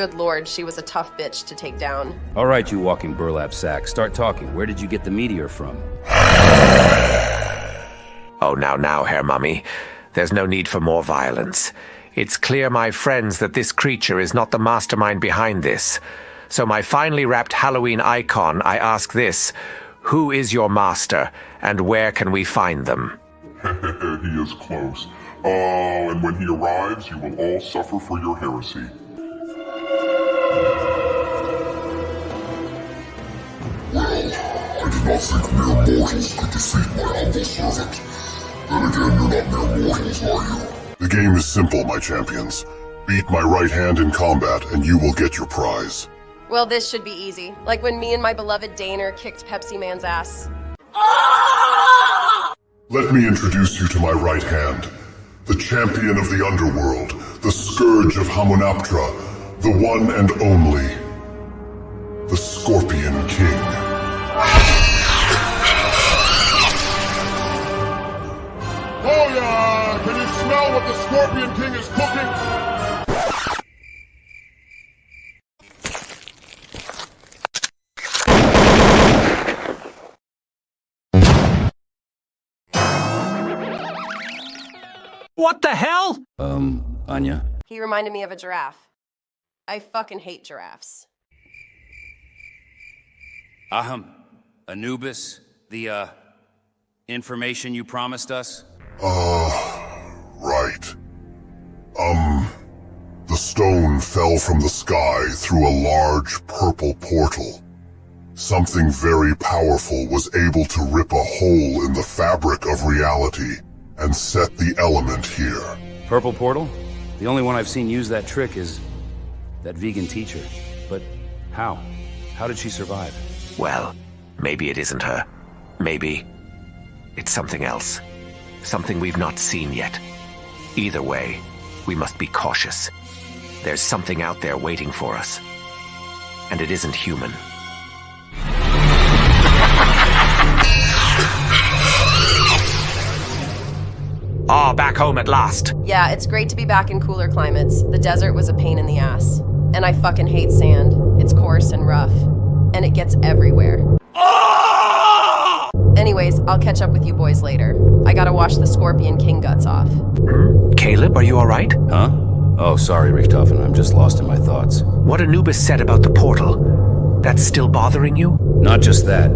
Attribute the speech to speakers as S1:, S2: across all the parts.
S1: Good lord, she was a tough bitch to take down.
S2: All right, you walking burlap sack. Start talking. Where did you get the meteor from?
S3: Oh, now, Herr Mummy. There's no need for more violence. It's clear, my friends, that this creature is not the mastermind behind this. So my finely wrapped Halloween icon, I ask this: who is your master, and where can we find them?
S4: He is close. And when he arrives, you will all suffer for your heresy. Well, I did not think mere mortals could defeat my humble servant. Then again, you're not mere mortals, are you? The game is simple, my champions. Beat my right hand in combat, and you will get your prize.
S1: Well, this should be easy. Like when me and my beloved Daner kicked Pepsi Man's ass.
S4: Let me introduce you to my right hand. The champion of the underworld, the scourge of Hamunaptra, the one and only, the Scorpion King. Oh yeah! Can you smell what the Scorpion King is cooking?
S5: What the hell?
S2: Anya?
S1: He reminded me of a giraffe. I fucking hate giraffes.
S2: Anubis, the, information you promised us?
S4: Right. The stone fell from the sky through a large purple portal. Something very powerful was able to rip a hole in the fabric of reality and set the element here.
S2: Purple portal? The only one I've seen use that trick is that vegan teacher. But how? How did she survive?
S3: Well, maybe it isn't her. Maybe it's something else. Something we've not seen yet. Either way, we must be cautious. There's something out there waiting for us. And it isn't human. Back home at last.
S1: Yeah, it's great to be back in cooler climates. The desert was a pain in the ass. And I fucking hate sand. It's coarse and rough. And it gets everywhere. Anyways, I'll catch up with you boys later. I gotta wash the Scorpion King guts off.
S3: Caleb, are you alright?
S2: Huh? Oh, sorry, Richthofen. I'm just lost in my thoughts.
S3: What Anubis said about the portal, that's still bothering you?
S2: Not just that.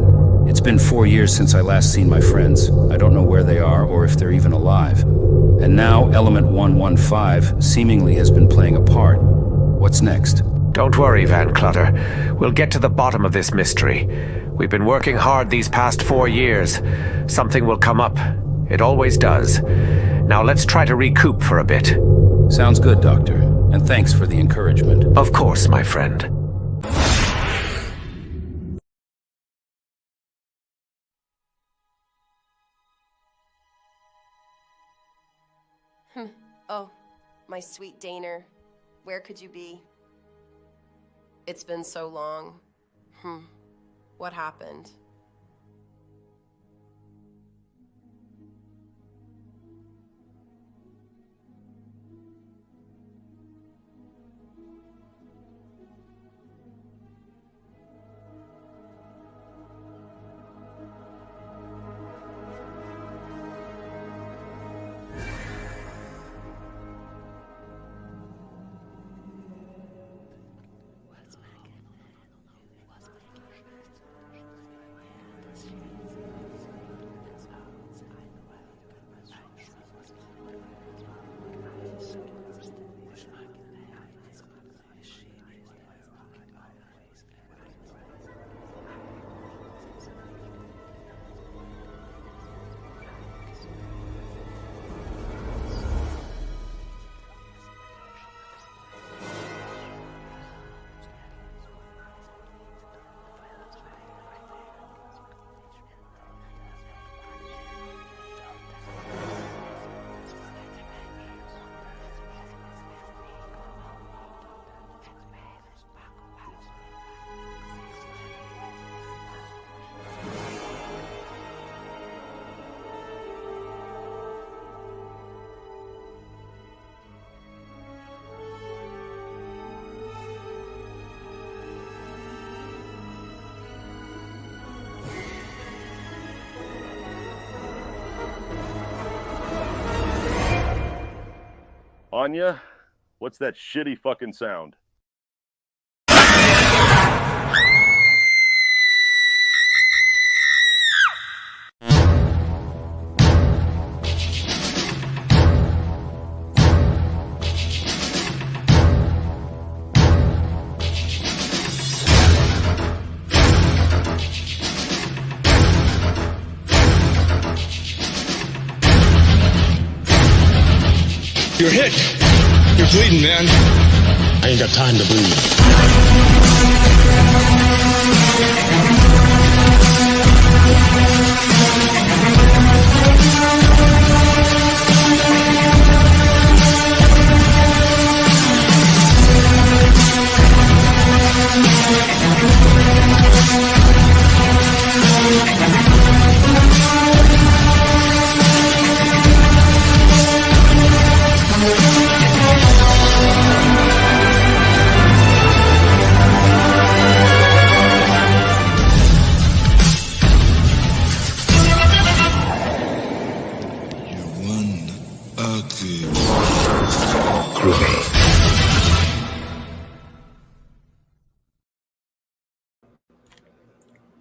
S2: It's been 4 years since I last seen my friends. I don't know where they are or if they're even alive. And now Element 115 seemingly has been playing a part. What's next?
S3: Don't worry, Van Clutter. We'll get to the bottom of this mystery. We've been working hard these past 4 years. Something will come up. It always does. Now let's try to recoup for a bit.
S2: Sounds good, Doctor. And thanks for the encouragement.
S3: Of course, my friend.
S1: Oh, my sweet Daner. Where could you be? It's been so long. What happened?
S6: Anya, what's that shitty fucking sound?
S7: You're hit. You're bleeding, man. I ain't got time to bleed.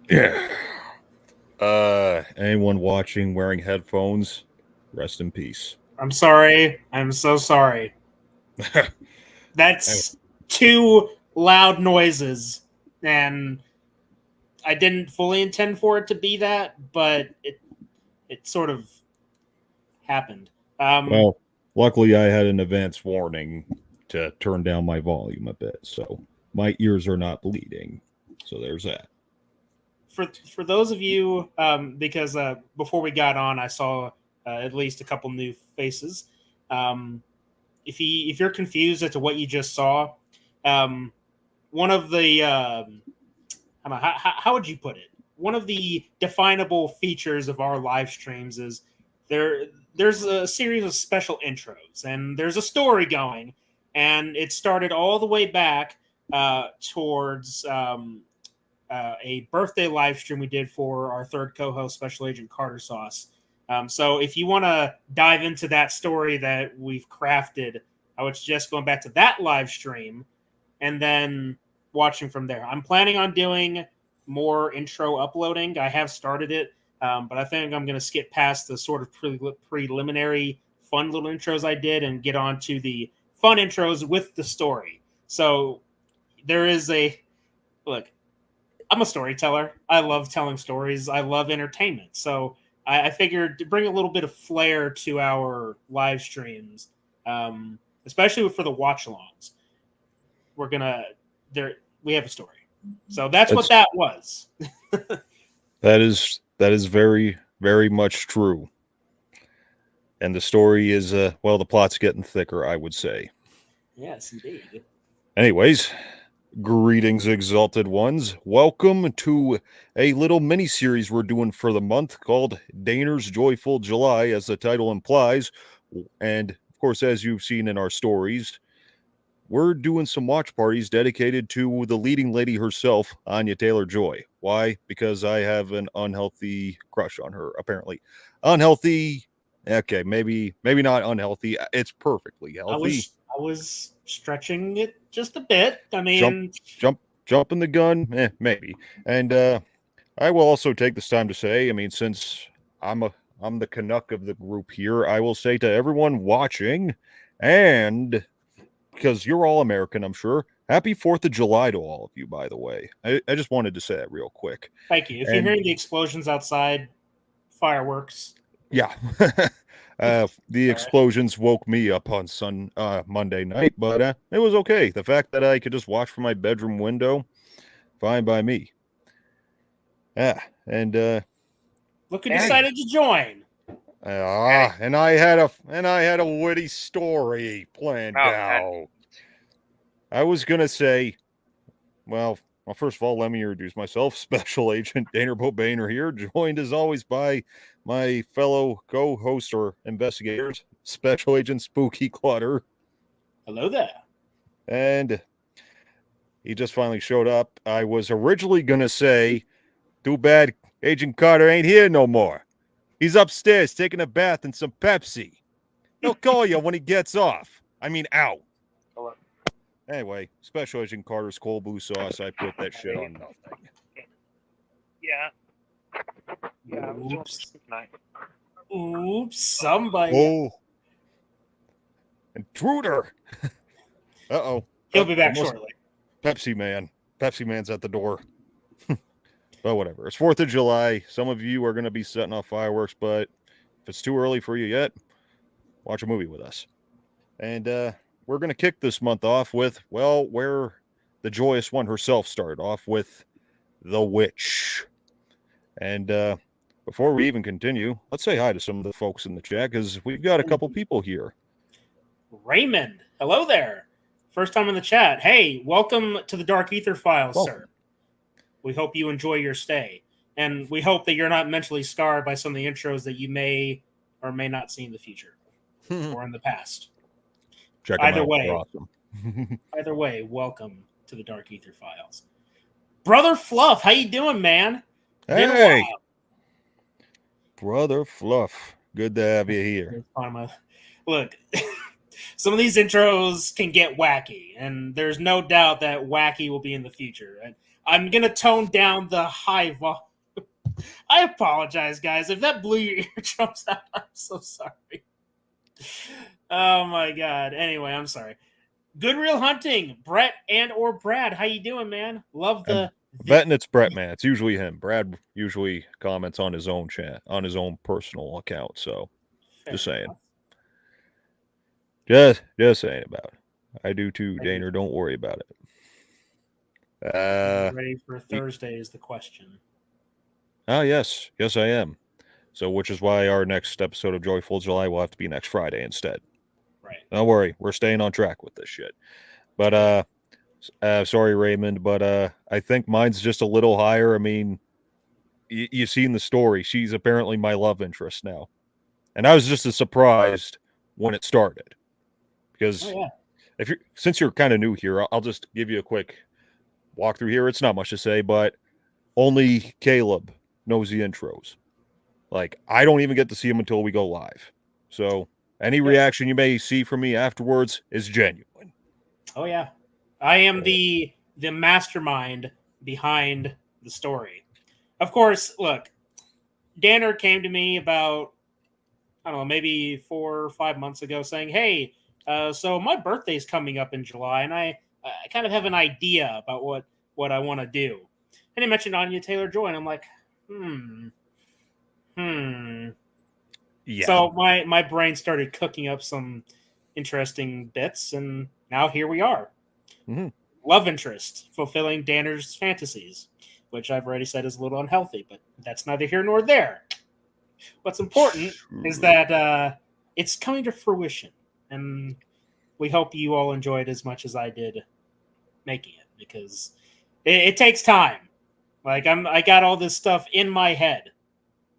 S8: Yeah. Anyone watching wearing headphones, rest in peace.
S9: I'm sorry. I'm so sorry. That's two loud noises, and I didn't fully intend for it to be that, but it sort of happened.
S8: Well, luckily I had an advance warning to turn down my volume a bit, so my ears are not bleeding. So there's that.
S9: For those of you, because before we got on, I saw at least a couple new faces. If you're confused as to what you just saw, one of the how would you put it? One of the definable features of our live streams is there's a series of special intros, and there's a story going, and it started all the way back towards a birthday live stream we did for our third co-host, Special Agent Carter Sauce. So if you want to dive into that story that we've crafted, I would suggest going back to that live stream and then watching from there. I'm planning on doing more intro uploading. I have started it, but I think I'm going to skip past the sort of preliminary fun little intros I did and get on to the fun intros with the story. So there is look, I'm a storyteller. I love telling stories. I love entertainment. So I figured to bring a little bit of flair to our live streams, especially for the watch-alongs. We have a story. So that's what that was.
S8: That is very, very much true. And the story is, well, the plot's getting thicker, I would say.
S9: Yes, indeed.
S8: Anyways, greetings, exalted ones. Welcome to a little mini-series we're doing for the month called Daner's Joyful July, as the title implies. And, of course, as you've seen in our stories, we're doing some watch parties dedicated to the leading lady herself, Anya Taylor-Joy. Why? Because I have an unhealthy crush on her, apparently. Unhealthy, okay, maybe not unhealthy. It's perfectly healthy.
S9: I was stretching it just a bit. I mean,
S8: jumping the gun, maybe. And I will also take this time to say, I mean, since I'm the Canuck of the group here, I will say to everyone watching, and because you're all American, I'm sure, happy 4th of July to all of you, by the way. I just wanted to say that real quick.
S9: Thank you. If you're hearing the explosions outside, fireworks.
S8: Yeah. The explosions woke me up on Monday night, but it was okay. The fact that I could just watch from my bedroom window, fine by me. Yeah, and
S9: look who decided to join.
S8: And I had a witty story planned out. I was gonna say, well, first of all, let me introduce myself. Special Agent Daner Bobaner here, joined as always by my fellow co-host or investigators, Special Agent Spooky Clutter.
S9: Hello there.
S8: And he just finally showed up. I was originally gonna say, too bad Agent Carter ain't here no more. He's upstairs taking a bath and some Pepsi. He'll call you when he gets off. I mean, ow. Anyway, Special Agent Carter's cold blue sauce. I put that shit on nothing.
S7: Yeah. Yeah,
S9: Oops. Oops, somebody.
S8: Oh. Intruder. Uh-oh.
S9: He'll be back shortly.
S8: Pepsi Man. Pepsi Man's at the door. But whatever. It's 4th of July. Some of you are going to be setting off fireworks, but if it's too early for you yet, watch a movie with us. And we're going to kick this month off with, well, where the joyous one herself started off with The Witch. And before we even continue, let's say hi to some of the folks in the chat because we've got a couple people here.
S9: Raymond, hello there. First time in the chat. Hey, welcome to the Dark Ether Files, sir. We hope you enjoy your stay. And we hope that you're not mentally scarred by some of the intros that you may or may not see in the future or in the past.
S8: Check them
S9: either
S8: out.
S9: way,
S8: They're awesome.
S9: Either way, welcome to the Dark Ether Files. Brother Fluff, how you doing, man?
S8: Hey, Brother Fluff. Good to have you here.
S9: Look, some of these intros can get wacky, and there's no doubt that wacky will be in the future. And I'm going to tone down the high volume. I apologize, guys. If that blew your eardrums out, I'm so sorry. Oh, my God. Anyway, I'm sorry. Good Real Hunting, Brett and or Brad. How you doing, man? Love the...
S8: Betting it's Brett, man. It's usually him. Brad usually comments on his own chat, on his own personal account. So, just saying. Just saying about it. I do too, Daner. Don't worry about it.
S9: Ready for Thursday is the question.
S8: Oh, yes. Yes, I am. So, which is why our next episode of Joyful July will have to be next Friday instead.
S9: Right.
S8: Don't worry. We're staying on track with this shit. But, sorry, Raymond, but I think mine's just a little higher. I mean, you've seen the story. She's apparently my love interest now. And I was just as surprised when it started. Because since you're kind of new here, I'll just give you a quick walkthrough here. It's not much to say, but only Caleb knows the intros. Like, I don't even get to see them until we go live. So any reaction you may see from me afterwards is genuine.
S9: Oh, yeah. I am the mastermind behind the story. Of course, look, Danner came to me about, I don't know, maybe 4 or 5 months ago saying, hey, so my birthday's coming up in July, and I kind of have an idea about what I want to do. And he mentioned Anya Taylor-Joy, and I'm like, Yeah. So my brain started cooking up some interesting bits, and now here we are.
S8: Mm-hmm.
S9: Love interest, fulfilling Danner's fantasies, which I've already said is a little unhealthy, but that's neither here nor there. What's important is that it's coming to fruition, and we hope you all enjoy it as much as I did making it, because it takes time. Like, I got all this stuff in my head,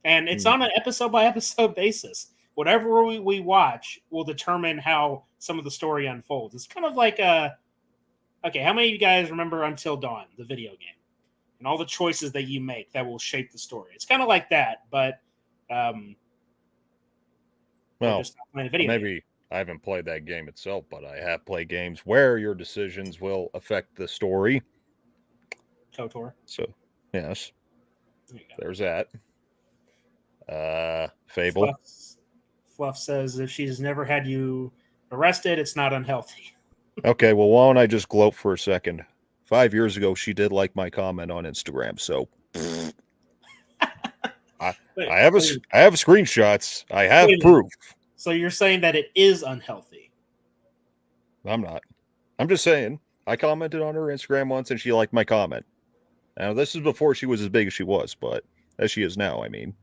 S9: and it's on an episode-by-episode basis. Whatever we watch will determine how some of the story unfolds. It's kind of like okay, how many of you guys remember Until Dawn, the video game? And all the choices that you make that will shape the story. It's kind of like that, but
S8: well,
S9: just not playing a video
S8: maybe
S9: game.
S8: I haven't played that game itself, but I have played games where your decisions will affect the story.
S9: KOTOR.
S8: So, yes. There's that. Fable.
S9: Fluff says if she's never had you arrested, it's not unhealthy.
S8: Okay, well, why don't I just gloat for a second? 5 years ago, she did like my comment on Instagram, so I have screenshots. I have proof.
S9: So you're saying that it is unhealthy?
S8: I'm not. I'm just saying. I commented on her Instagram once, and she liked my comment. Now, this is before she was as big as she was, but as she is now, I mean.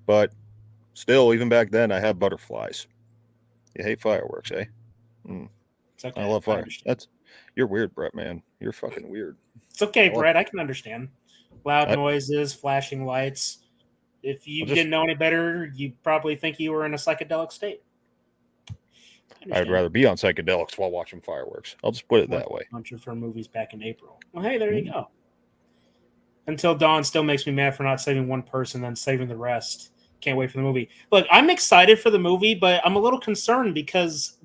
S8: But still, even back then, I had butterflies. You hate fireworks, eh?
S9: It's okay.
S8: I love fire. You're weird, Brett, man. You're fucking weird.
S9: It's okay, Brett. I can understand. Loud noises, flashing lights. If you didn't know any better, you'd probably think you were in a psychedelic state.
S8: I'd rather be on psychedelics while watching fireworks. I'll just put it that way.
S9: A bunch of her movies back in April. Well, hey, there you go. Until Dawn still makes me mad for not saving one person, then saving the rest. Can't wait for the movie. Look, I'm excited for the movie, but I'm a little concerned because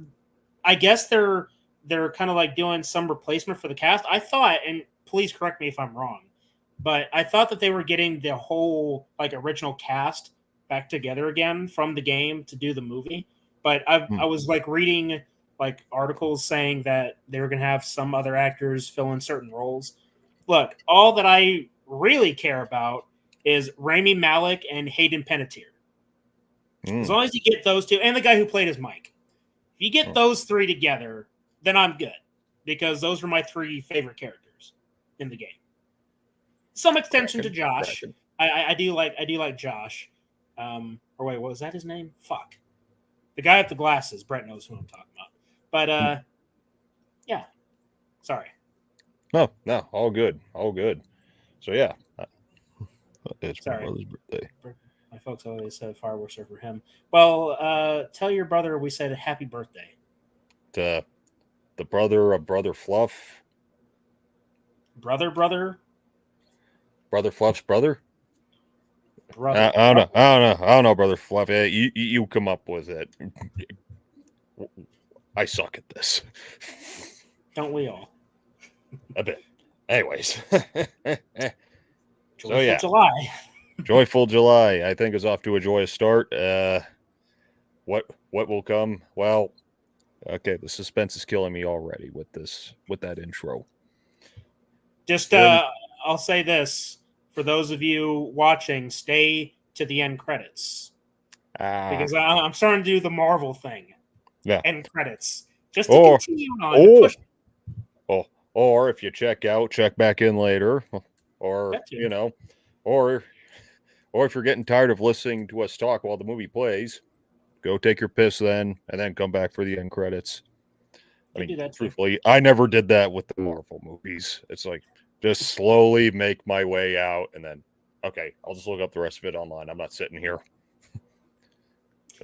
S9: I guess they're kind of like doing some replacement for the cast. I thought, and please correct me if I'm wrong, but I thought that they were getting the whole like original cast back together again from the game to do the movie. But I was like reading like articles saying that they were going to have some other actors fill in certain roles. Look, all that I really care about is Rami Malek and Hayden Panettiere. As long as you get those two, and the guy who played as Mike, if you get those three together, then I'm good, because those were my three favorite characters in the game. Some extension to Josh. I do like Josh. Or wait, what was that his name? Fuck. The guy with the glasses. Brett knows who I'm talking about. But yeah. Sorry.
S8: No, all good. So yeah. It's my
S9: Sorry.
S8: brother's birthday.
S9: My folks always said fireworks are for him. Well, tell your brother we said happy birthday.
S8: The brother of Brother Fluff.
S9: Brother
S8: Fluff's brother?
S9: brother.
S8: I don't know, Brother Fluff. Yeah, you come up with it. I suck at this.
S9: Don't we all?
S8: A bit. Anyways.
S9: Joyful July.
S8: Joyful July, I think, is off to a joyous start. What will come? Well, okay, the suspense is killing me already with that intro.
S9: Just I'll say this for those of you watching: stay to the end credits, because I'm starting to do the Marvel thing.
S8: Yeah,
S9: end credits, just to continue on.
S8: Or if you check back in later, or or if you're getting tired of listening to us talk while the movie plays, go take your piss then, and then come back for the end credits. I mean, truthfully, I never did that with the Marvel movies. It's like, just slowly make my way out, and then, okay, I'll just look up the rest of it online. I'm not sitting here.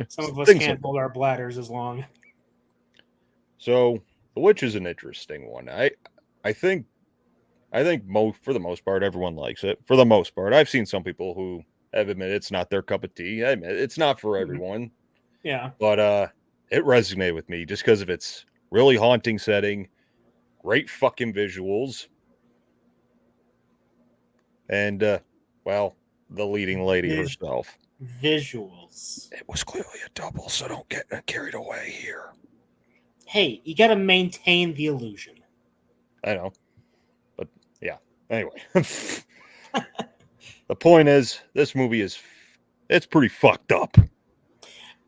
S9: Some of us can't hold our bladders as long.
S8: So, The Witch is an interesting one. I think for the most part, everyone likes it. For the most part, I've seen some people who have admitted it's not their cup of tea. I admit it's not for everyone.
S9: Yeah.
S8: But it resonated with me just because of its really haunting setting, great fucking visuals, and well, the leading lady herself.
S9: Visuals.
S8: It was clearly a double, so don't get carried away here.
S9: Hey, you got to maintain the illusion.
S8: I know. But yeah. Anyway. The point is, this movie it's pretty fucked up.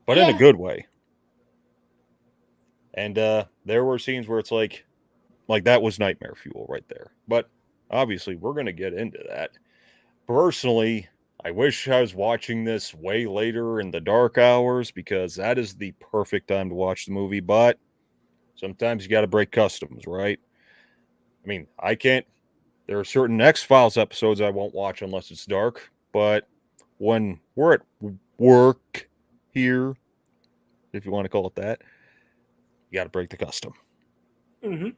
S8: But in a good way. And there were scenes where it's like that was nightmare fuel right there. But obviously, we're going to get into that. Personally, I wish I was watching this way later in the dark hours, because that is the perfect time to watch the movie. But sometimes you got to break customs, right? I mean, I can't. There are certain X-Files episodes I won't watch unless it's dark. But when we're at work here, if you want to call it that, you got to break the custom.
S9: Mm-hmm.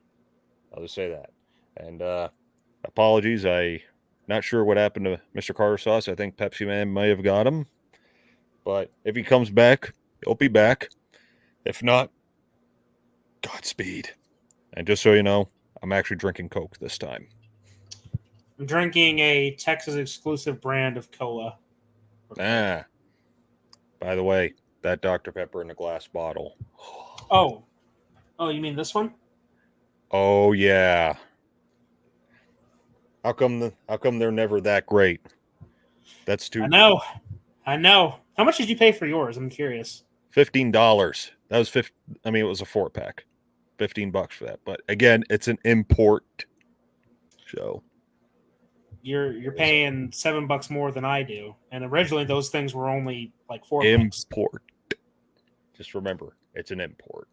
S8: I'll just say that. And apologies, I'm not sure what happened to Mr. Carter Sauce. I think Pepsi Man may have got him. But if he comes back, he'll be back. If not, Godspeed. And just so you know, I'm actually drinking Coke this time.
S9: I'm drinking a Texas exclusive brand of cola.
S8: By the way, that Dr. Pepper in a glass bottle.
S9: Oh, you mean this one?
S8: Oh yeah. How come they're never that great? That's too.
S9: I know. How much did you pay for yours? I'm curious.
S8: $15. That was it was a 4-pack. $15 for that. But again, it's an import show.
S9: You're paying $7 more than I do, and originally those things were only like $4.
S8: Import. Just remember, it's an import.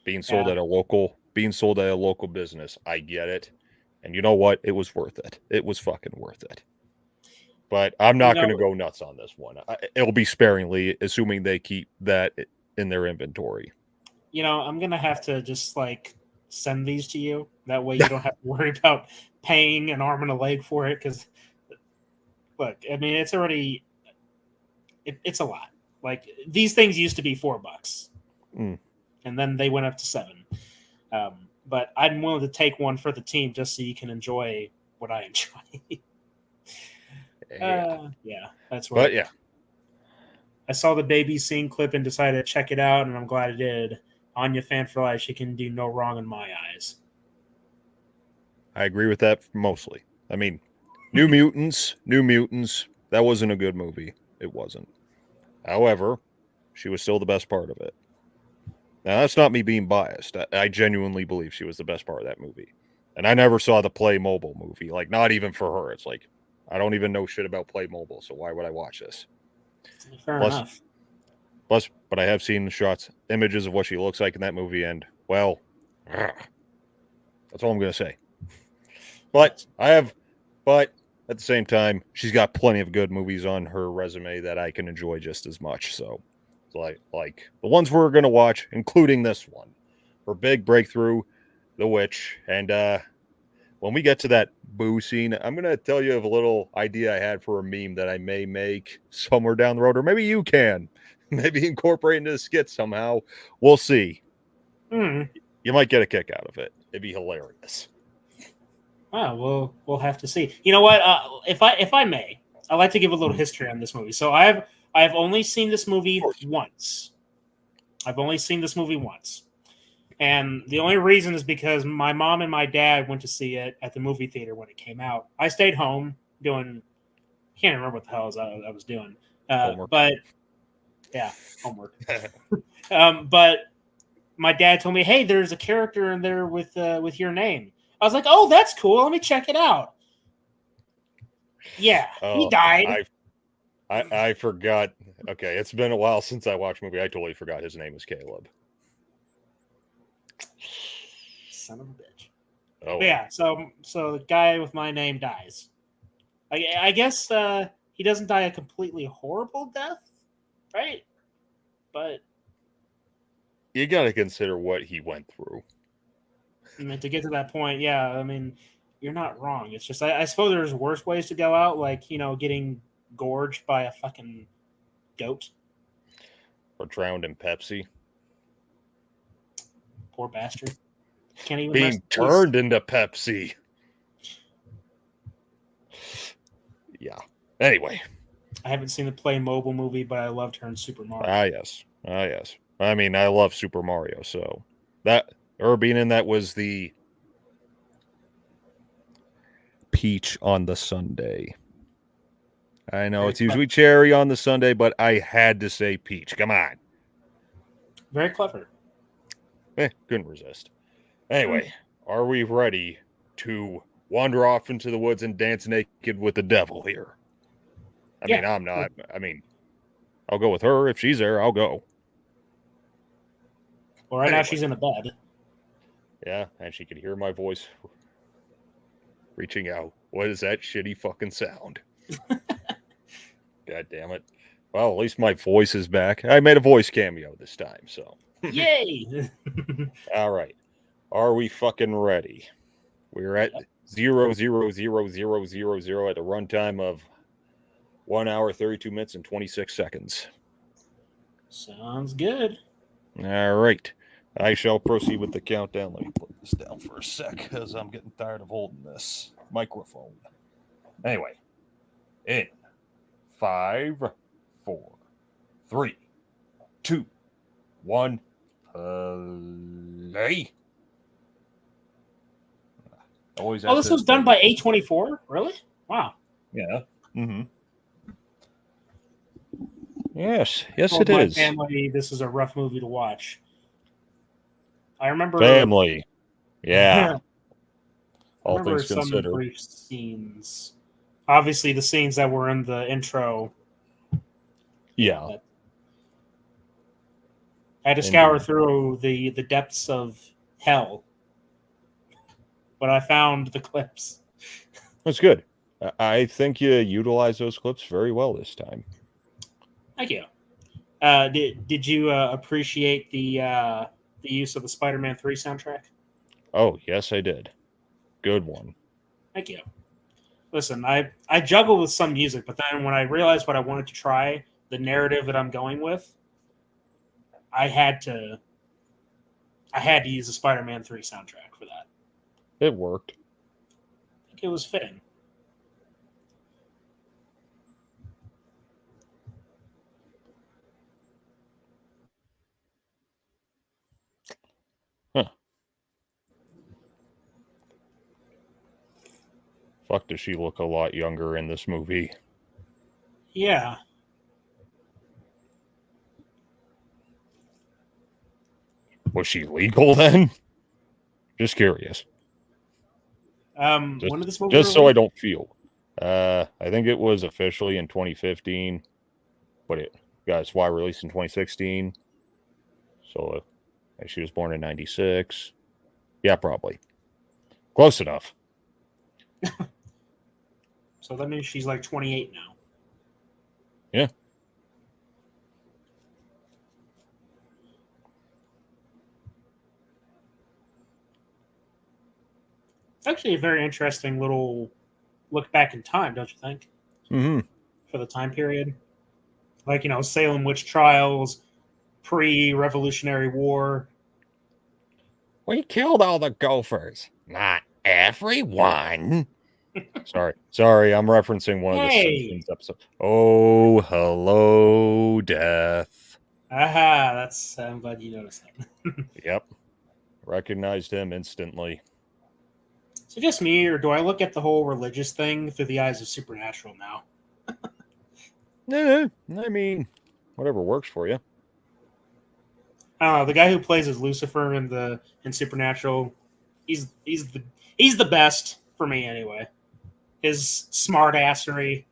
S8: Being sold at a local business. I get it, and you know what? It was worth it. It was fucking worth it. But I'm not going to go nuts on this one. It'll be sparingly, assuming they keep that in their inventory.
S9: I'm going to have to just send these to you. That way you don't have to worry about paying an arm and a leg for it. Because, look, I mean, it's already, it's a lot. Like, these things used to be $4. And and then they went up to 7. But I'm willing to take one for the team just so you can enjoy what I enjoy. Yeah, that's what.
S8: But yeah,
S9: I saw the baby scene clip and decided to check it out, and I'm glad I did. Anya fan for life. She can do no wrong in my eyes.
S8: I agree with that mostly. I mean, New Mutants. That wasn't a good movie. It wasn't. However, she was still the best part of it. Now, that's not me being biased. I genuinely believe she was the best part of that movie. And I never saw the Playmobil movie. Like, not even for her. It's like, I don't even know shit about Playmobil, so why would I watch this?
S9: Fair enough.
S8: But I have seen images of what she looks like in that movie, and, well, that's all I'm going to say. But at the same time, she's got plenty of good movies on her resume that I can enjoy just as much. So, like the ones we're going to watch, including this one, her big breakthrough, The Witch. And when we get to that boo scene, I'm going to tell you of a little idea I had for a meme that I may make somewhere down the road, or maybe you can. Maybe incorporate into the skit somehow. We'll see. You might get a kick out of it. It'd be hilarious.
S9: Oh, we'll have to see. You know what? If I may, I'd like to give a little history on this movie. So I've only seen this movie once. And the only reason is because my mom and my dad went to see it at the movie theater when it came out. I stayed home doing, can't remember what the hell I was doing. But yeah, homework. But my dad told me, hey, there's a character in there with your name. I was like, oh, that's cool. Let me check it out. Yeah, he died.
S8: I forgot. Okay, it's been a while since I watched the movie. I totally forgot his name was Caleb.
S9: Son of a bitch.
S8: Oh,
S9: but yeah. So the guy with my name dies. I guess he doesn't die a completely horrible death, right? But
S8: you got to consider what he went through.
S9: I mean, to get to that point, yeah. I mean, you're not wrong. It's just I suppose there's worse ways to go out, like getting gorged by a fucking goat
S8: Or drowned in Pepsi.
S9: Poor bastard. Can't even
S8: being turned into Pepsi. Yeah. Anyway.
S9: I haven't seen the Playmobil movie, but I loved her in Super Mario.
S8: Yes. Yes. I mean, I love Super Mario, so that her being in that was the peach on the sundae. I know it's usually cherry on the sundae, but I had to say peach. Come on.
S9: Very clever.
S8: Couldn't resist. Anyway, are we ready to wander off into the woods and dance naked with the devil here? I mean, I'm not. I mean, I'll go with her. If she's there, I'll go.
S9: Well, right now she's in a bed.
S8: Yeah, and she could hear my voice reaching out. What is that shitty fucking sound? God damn it. Well, at least my voice is back. I made a voice cameo this time, so.
S9: Yay!
S8: All right. Are we fucking ready? We're at 0:00:00:00 at a runtime of 1 hour, 32 minutes, and 26 seconds.
S9: Sounds good.
S8: All right. I shall proceed with the countdown. Let me put this down for a sec because I'm getting tired of holding this microphone. Anyway, in 5, 4, 3, 2, 1, play.
S9: This was done by A24? Really? Wow.
S8: Yeah. Mm-hmm. Yes, it
S9: my
S8: is.
S9: Family, this is a rough movie to watch. I remember
S8: family. Yeah.
S9: All things considered. Some brief scenes. Obviously, the scenes that were in the intro.
S8: Yeah.
S9: I had to scour through the depths of hell, but I found the clips.
S8: That's good. I think you utilized those clips very well this time.
S9: Thank you. Did you appreciate the use of the Spider-Man 3 soundtrack?
S8: Oh, yes, I did. Good one.
S9: Thank you. Listen, I juggle with some music, but then when I realized what I wanted to try, the narrative that I'm going with, I had to I had to use the Spider-Man 3 soundtrack for that.
S8: It worked.
S9: I think it was fitting.
S8: Huh. Fuck, does she look a lot younger in this movie?
S9: Yeah.
S8: Was she legal then? Just curious.
S9: When did this movie
S8: Just so I
S9: release?
S8: don't feel. I think it was officially in 2015, but it got its wide release in 2016. So she was born in 96. Yeah, probably. Close enough.
S9: So that means she's like 28 now.
S8: Yeah.
S9: It's actually a very interesting little look back in time, don't you think?
S8: Mm-hmm.
S9: For the time period. Like, Salem witch trials, pre-Revolutionary War.
S8: We killed all the gophers. Not everyone. Sorry, I'm referencing one of the Simpsons episodes. Oh, hello, death.
S9: Aha, I'm glad you noticed that.
S8: Yep. Recognized him instantly.
S9: Is it just me, or do I look at the whole religious thing through the eyes of Supernatural now?
S8: I mean, whatever works for you.
S9: I don't know. The guy who plays as Lucifer in Supernatural, he's the best for me anyway. His smart assery.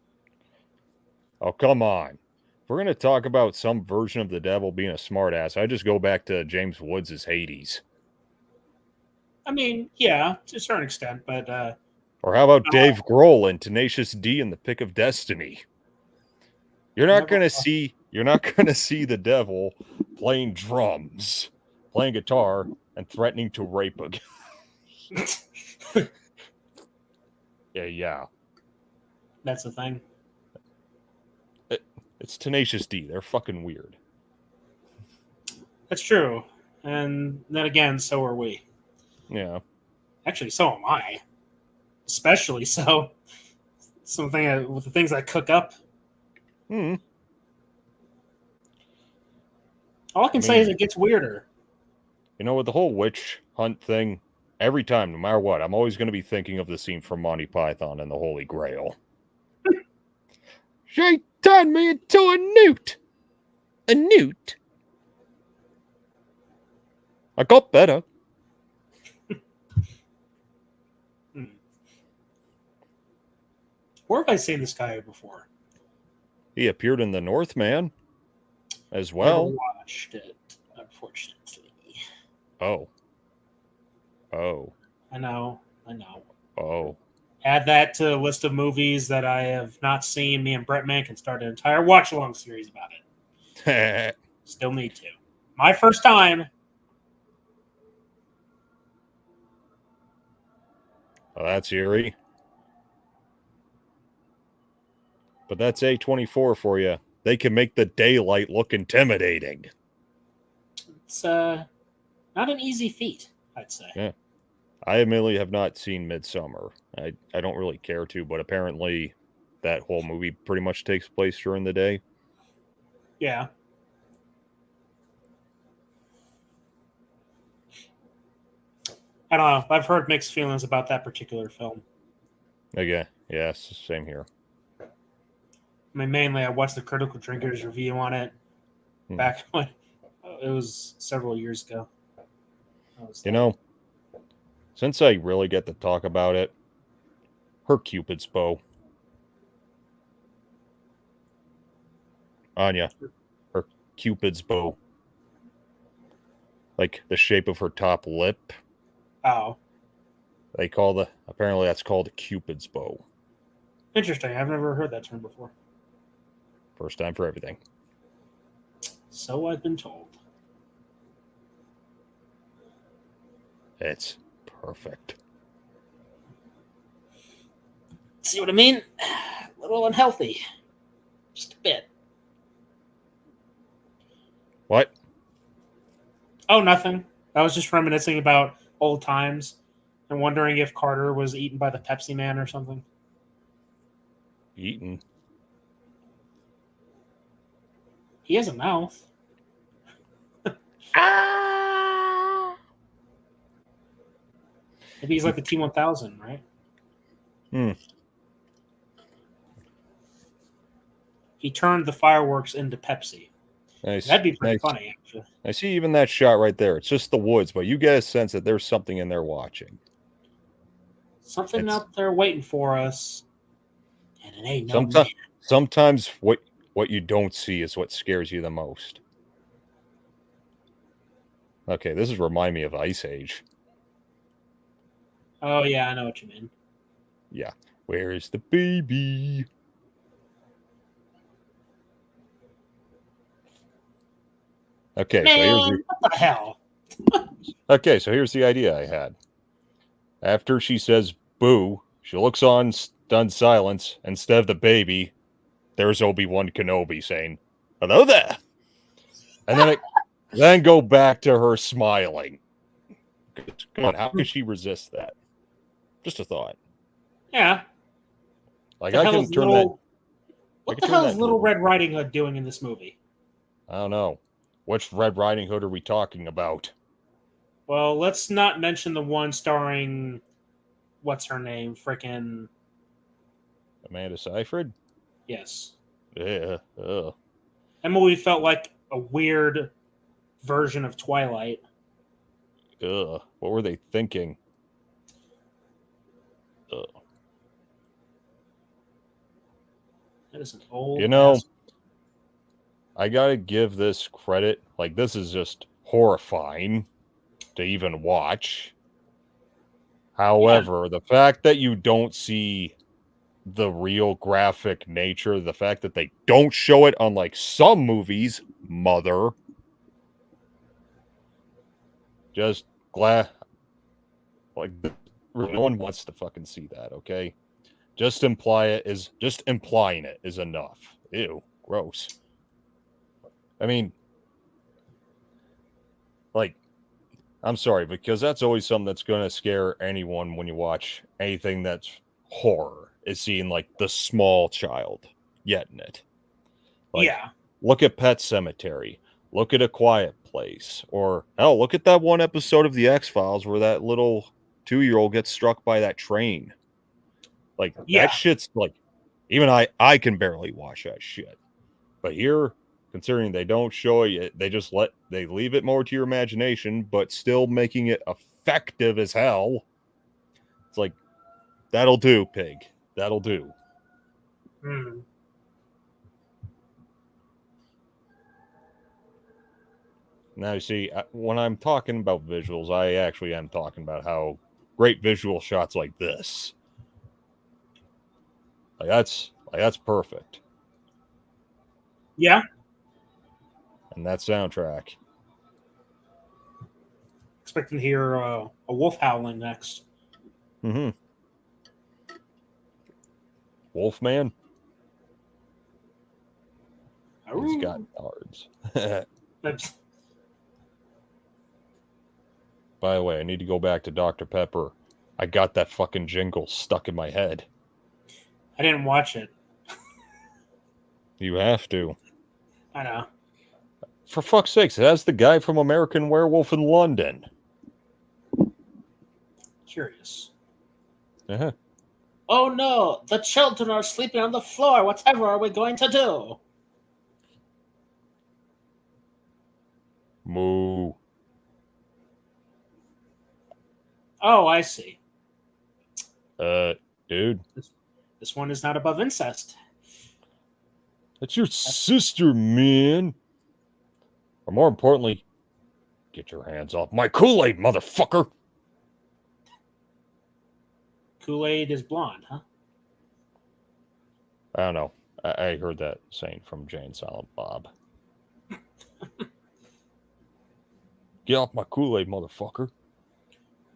S8: Oh, come on. If we're going to talk about some version of the devil being a smartass, I just go back to James Woods' Hades.
S9: I mean, yeah, to a certain extent, but...
S8: or how about Dave Grohl in Tenacious D in The Pick of Destiny? You're not going to see the devil playing drums, playing guitar, and threatening to rape a guy. Yeah.
S9: That's the thing.
S8: It's Tenacious D. They're fucking weird.
S9: That's true. And then again, so are we.
S8: Yeah.
S9: Actually, so am I. Especially so. Something with the things I cook up.
S8: Hmm.
S9: All I can say is it gets weirder.
S8: With the whole witch hunt thing, every time, no matter what, I'm always going to be thinking of the scene from Monty Python and the Holy Grail. She turned me into a newt. A newt? I got better.
S9: Where have I seen this guy before?
S8: He appeared in The Northman as well.
S9: Never watched it, unfortunately.
S8: Oh.
S9: I know.
S8: Oh.
S9: Add that to a list of movies that I have not seen. Me and Brett Mann can start an entire watch-along series about it. Still need to. My first time.
S8: Well, that's eerie. But that's A24 for you. They can make the daylight look intimidating.
S9: It's not an easy feat, I'd say.
S8: Yeah. I admittedly have not seen Midsummer. I don't really care to, but apparently that whole movie pretty much takes place during the day.
S9: Yeah. I don't know. I've heard mixed feelings about that particular film.
S8: Okay. Yeah, same here.
S9: I mean, mainly I watched the Critical Drinkers review on it back when it was several years ago.
S8: Since I really get to talk about it, her Cupid's bow. Anya, her Cupid's bow. Like the shape of her top lip.
S9: Oh.
S8: Apparently that's called a Cupid's bow.
S9: Interesting. I've never heard that term before.
S8: First time for everything.
S9: So I've been told.
S8: It's perfect.
S9: See what I mean? A little unhealthy. Just a bit.
S8: What?
S9: Oh, nothing. I was just reminiscing about old times and wondering if Carter was eaten by the Pepsi Man or something.
S8: Eaten.
S9: He has a mouth. Maybe he's like the T-1000, right? He turned the fireworks into Pepsi.
S8: Nice.
S9: That'd be pretty funny, actually.
S8: I see even that shot right there. It's just the woods, but you get a sense that there's something in there watching.
S9: Something out there waiting for us. And it ain't no man.
S8: Sometimes what you don't see is what scares you the most. Okay, this is remind me of Ice Age.
S9: Oh, yeah, I know what you mean.
S8: Yeah. Where is the baby? Okay,
S9: Man,
S8: so here's
S9: what the hell?
S8: Okay, so here's the idea I had. After she says boo, she looks on stunned silence. Instead of the baby, there's Obi-Wan Kenobi saying, "Hello there." And then go back to her smiling. Come on, how could she resist that? Just a thought.
S9: Yeah.
S8: Like I can turn that.
S9: What the hell is Little Red Riding Hood doing in this movie?
S8: I don't know. Which Red Riding Hood are we talking about?
S9: Well, let's not mention the one starring what's her name? Frickin'
S8: Amanda Seyfried?
S9: Yes.
S8: Yeah.
S9: That movie felt like a weird version of Twilight.
S8: What were they thinking?
S9: That is an old.
S8: You know, I gotta give this credit. Like, this is just horrifying to even watch. However, the fact that you don't see the real graphic nature, the fact that they don't show it, unlike some movies, Mother, just glad. Like, no one wants to fucking see that, okay? Just implying it is enough. Ew, gross. I mean, like, I'm sorry, because that's always something that's going to scare anyone when you watch anything that's horror, is seeing, like, the small child getting it. Like,
S9: yeah.
S8: Look at Pet Cemetery. Look at A Quiet Place. Or, hell, look at that one episode of The X-Files where that little 2-year-old gets struck by that train. Like, that shit's, like, even I can barely watch that shit. But here, considering they don't show it, they leave it more to your imagination, but still making it effective as hell. It's like, that'll do, pig. That'll do. Now, you see, when I'm talking about visuals, I actually am talking about how great visual shots like this. That's perfect.
S9: Yeah.
S8: And that soundtrack.
S9: Expecting to hear a wolf howling next.
S8: Mm-hmm. Wolfman? He's got cards. By the way, I need to go back to Dr. Pepper. I got that fucking jingle stuck in my head.
S9: I didn't watch it.
S8: You have to.
S9: I know.
S8: For fuck's sakes, it has the guy from American Werewolf in London.
S9: Curious.
S8: Uh-huh.
S9: Oh no, the children are sleeping on the floor. Whatever are we going to do?
S8: Moo.
S9: Oh, I see.
S8: Dude.
S9: This one is not above incest.
S8: That's your sister, man. Or more importantly, get your hands off my Kool-Aid, motherfucker.
S9: Kool-Aid is blonde, huh?
S8: I don't know. I heard that saying from Jane Silent Bob. Get off my Kool-Aid, motherfucker.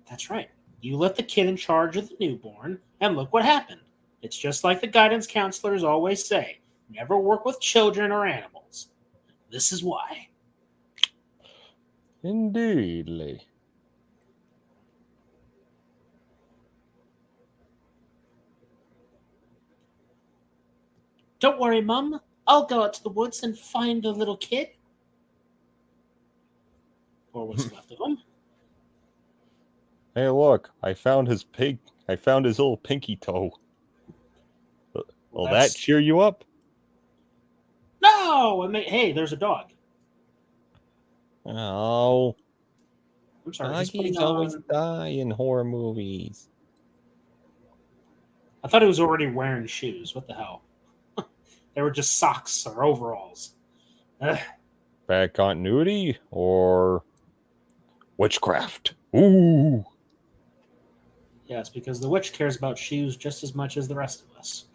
S9: That's right. You left the kid in charge of the newborn, and look what happened. It's just like the guidance counselors always say. Never work with children or animals. This is why.
S8: Indeedly.
S9: Don't worry, Mum. I'll go out to the woods and find the little kid. Or what's left of him.
S8: Hey, look! I found his pig. I found his little pinky toe. Will that cheer you up?
S9: No! Hey, there's a dog.
S8: Oh.
S9: I'm sorry.
S8: Doggies always die in horror movies.
S9: I thought he was already wearing shoes. What the hell? They were just socks or overalls. Ugh.
S8: Bad continuity or witchcraft? Ooh.
S9: Yes, because the witch cares about shoes just as much as the rest of us.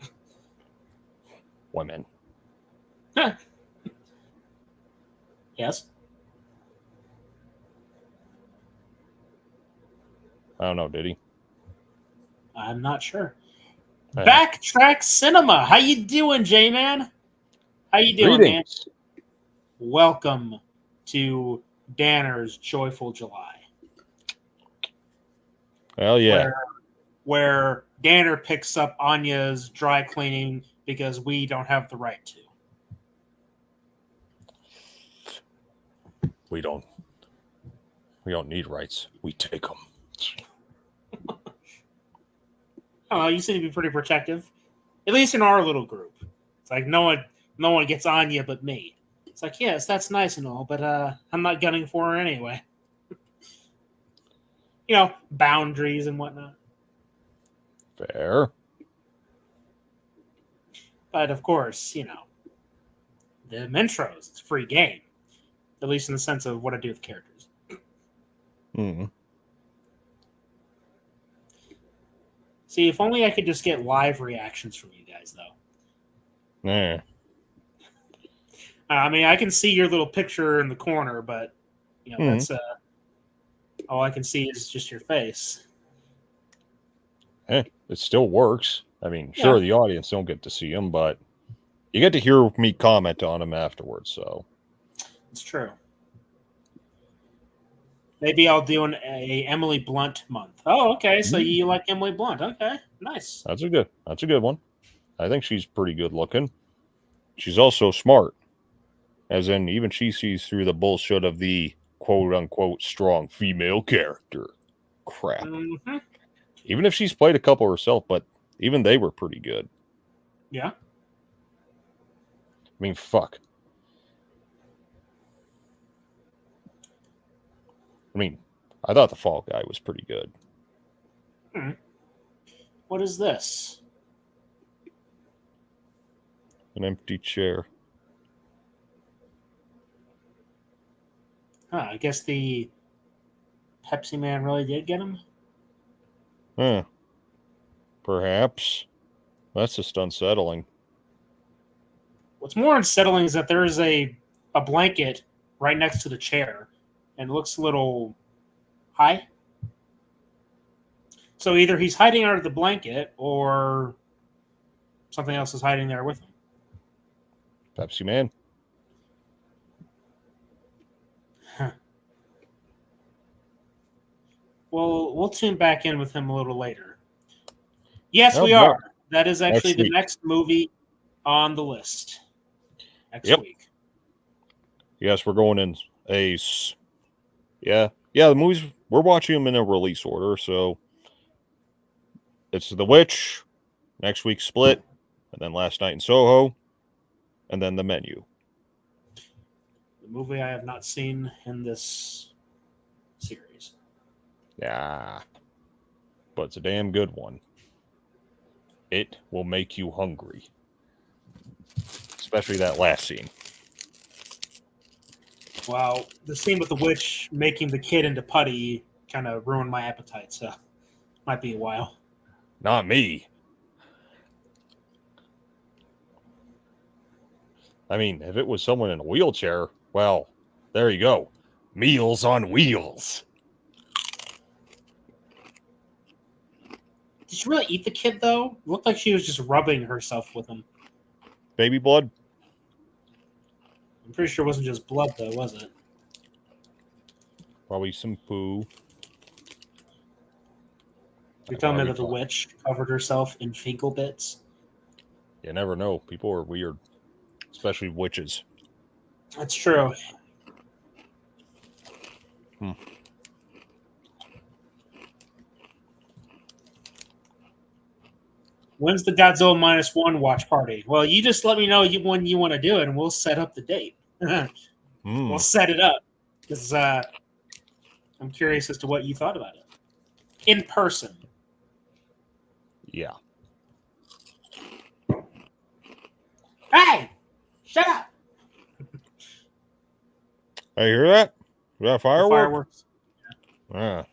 S8: Women.
S9: Yes?
S8: I don't know, did he?
S9: I'm not sure. Backtrack Cinema. How you doing, J-Man? How you doing,
S8: Greetings.
S9: man? Welcome to Daner's Joyful July.
S8: Hell yeah.
S9: Where Daner picks up Anya's dry cleaning because we don't have the right to.
S8: We don't need rights. We take them.
S9: Oh, you seem to be pretty protective, at least in our little group. It's like no one gets Anya but me. It's like, yes, that's nice and all, but I'm not gunning for her anyway. You know, boundaries and whatnot.
S8: Fair.
S9: But of course, you know, the intros, it's a free game. At least in the sense of what I do with characters.
S8: Hmm.
S9: See, if only I could just get live reactions from you guys, though.
S8: Yeah.
S9: I mean, I can see your little picture in the corner, but you know, that's all I can see is just your face.
S8: It still works. I mean, sure, the audience don't get to see them, but you get to hear me comment on them afterwards. So
S9: it's true. Maybe I'll do a Emily Blunt month. Oh, okay. So you like Emily Blunt? Okay, nice.
S8: That's a good one. I think she's pretty good looking. She's also smart, as in even she sees through the bullshit of the quote unquote strong female character crap.
S9: Mm-hmm.
S8: Even if she's played a couple herself, but even they were pretty good.
S9: Yeah.
S8: I mean, fuck. I mean, I thought the Fall Guy was pretty good.
S9: What is this?
S8: An empty chair.
S9: I guess the Pepsi Man really did get him.
S8: Perhaps. That's just unsettling.
S9: What's more unsettling is that there is a blanket right next to the chair, and it looks a little high. So either he's hiding under the blanket, or something else is hiding there with him.
S8: Pepsi Man.
S9: Huh. Well, we'll tune back in with him a little later. Yes, we are. That is actually the next movie on the list. Next week.
S8: Yes, we're going in the movies, we're watching them in a release order, so it's The Witch, next week Split, and then Last Night in Soho, and then The Menu.
S9: The movie I have not seen in this series.
S8: Yeah, but it's a damn good one. It will make you hungry. Especially that last scene.
S9: Well, the scene with the witch making the kid into putty kind of ruined my appetite, so might be a while.
S8: Not me. I mean, if it was someone in a wheelchair, well, there you go. Meals on wheels.
S9: Did she really eat the kid, though? It looked like she was just rubbing herself with him.
S8: Baby blood?
S9: I'm pretty sure it wasn't just blood, though, was it?
S8: Probably some poo.
S9: You're telling me that the witch covered herself in fecal bits?
S8: You never know. People are weird, especially witches.
S9: That's true. When's the Godzilla -1 watch party? Well, you just let me know when you want to do it, and we'll set up the date. We'll set it up because I'm curious as to what you thought about it in person.
S8: Yeah.
S9: Hey, shut up!
S8: I hear that. Is that a firework?
S9: Fireworks.
S8: Ah.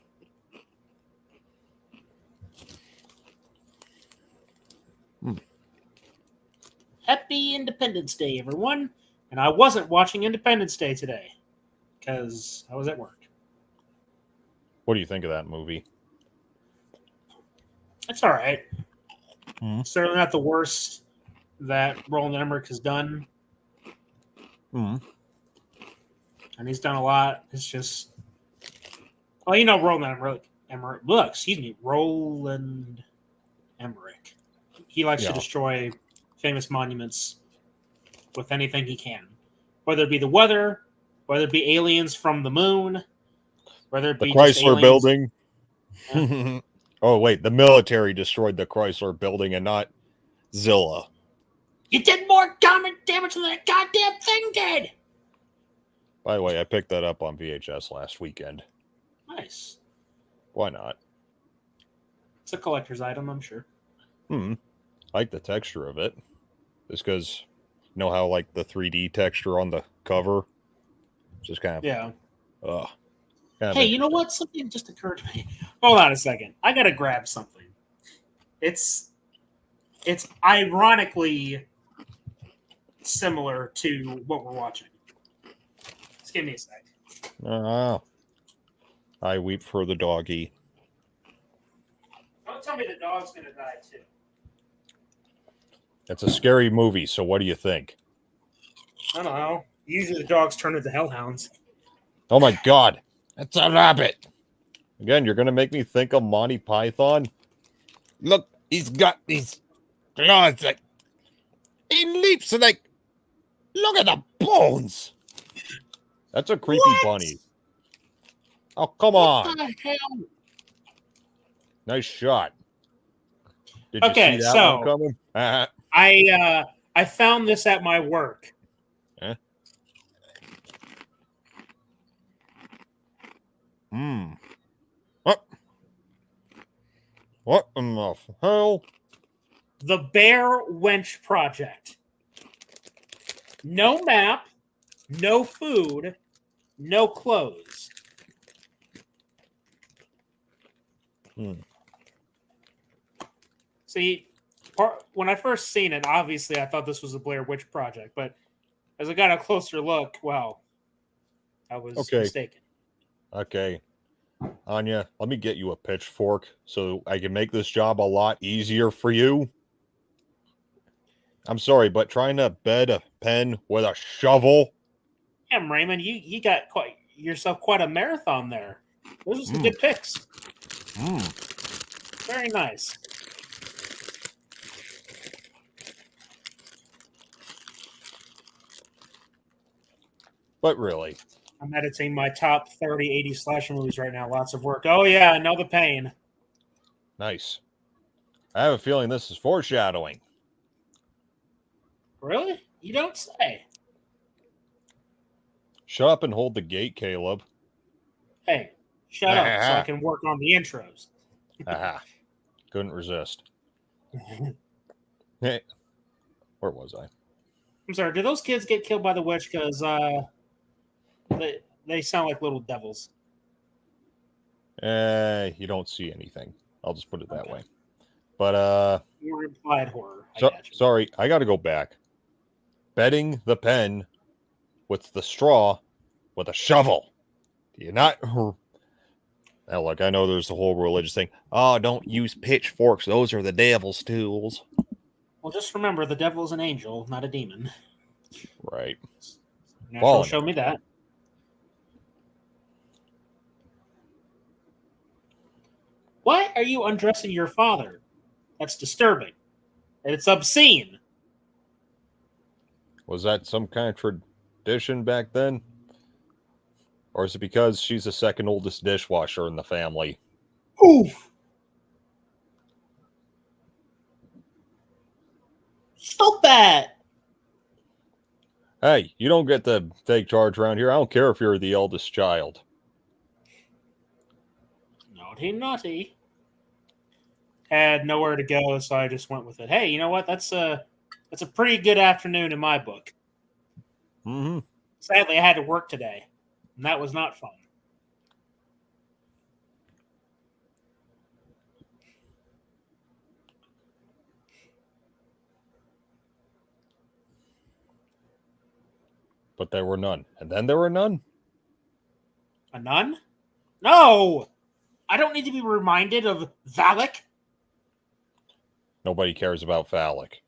S9: Happy Independence Day, everyone! And I wasn't watching Independence Day today because I was at work.
S8: What do you think of that movie?
S9: It's all right. Certainly not the worst that Roland Emmerich has done. And he's done a lot. It's just, well, you know, Roland Emmerich. Roland Emmerich. He likes to destroy famous monuments with anything he can, whether it be the weather, whether it be aliens from the moon, whether it be
S8: the Chrysler
S9: just
S8: building.
S9: Yeah.
S8: Oh wait, the military destroyed the Chrysler building and not Zilla.
S9: You did more damage than that goddamn thing did.
S8: By the way, I picked that up on VHS last weekend.
S9: Nice.
S8: Why not?
S9: It's a collector's item, I'm sure.
S8: I like the texture of it. Just because, you know how like the 3D texture on the cover? Just kind of...
S9: Yeah.
S8: Hey,
S9: you know what? Something just occurred to me. Hold on a second. I gotta grab something. It's ironically similar to what we're watching. Just give me a sec.
S8: I weep for the doggy.
S9: Don't tell me the dog's gonna die too.
S8: It's a scary movie, so what do you think?
S9: I don't know. Usually the dogs turn into hellhounds.
S8: Oh my god! It's a rabbit! Again, you're gonna make me think of Monty Python? Look, he's got these claws like... He leaps like... Look at the bones! That's a creepy bunny. Oh, come on!
S9: What the hell?
S8: Nice shot. Did you see that one coming?
S9: I found this at my work.
S8: Huh? What in the hell?
S9: The Bear Wench Project. No map, no food, no clothes. See, when I first seen it, obviously I thought this was a Blair Witch Project, but as I got a closer look, well, I was mistaken.
S8: Okay. Anya, let me get you a pitchfork so I can make this job a lot easier for you. I'm sorry, but trying to bed a pen with a shovel?
S9: Yeah, Raymond, you got yourself quite a marathon there. Those are some good picks. Very nice.
S8: But really.
S9: I'm editing my top 30 80 slasher movies right now. Lots of work. Oh, yeah, I know the pain.
S8: Nice. I have a feeling this is foreshadowing.
S9: Really? You don't say.
S8: Shut up and hold the gate, Caleb.
S9: Hey, shut up so I can work on the intros.
S8: Aha. Couldn't resist. Hey, where was I?
S9: I'm sorry, do those kids get killed by the witch? Because they sound like little devils.
S8: You don't see anything. I'll just put it that way. But,
S9: More implied horror.
S8: Sorry, I got to go back. Bedding the pen with the straw with a shovel. Do you not... Now, look, I know there's the whole religious thing. Oh, don't use pitchforks. Those are the devil's tools.
S9: Well, just remember, the devil's an angel, not a demon.
S8: Right.
S9: Natural show me that. Why are you undressing your father? That's disturbing. And it's obscene.
S8: Was that some kind of tradition back then? Or is it because she's the second oldest dishwasher in the family?
S9: Oof! Stop that!
S8: Hey, you don't get to take charge around here. I don't care if you're the eldest child.
S9: Naughty, naughty. Had nowhere to go, so I just went with it. Hey, you know what? That's a pretty good afternoon in my book.
S8: Mm-hmm.
S9: Sadly, I had to work today, and that was not fun.
S8: But there were none. And then there were none?
S9: A nun? No! I don't need to be reminded of Valak.
S8: Nobody cares about Phallic.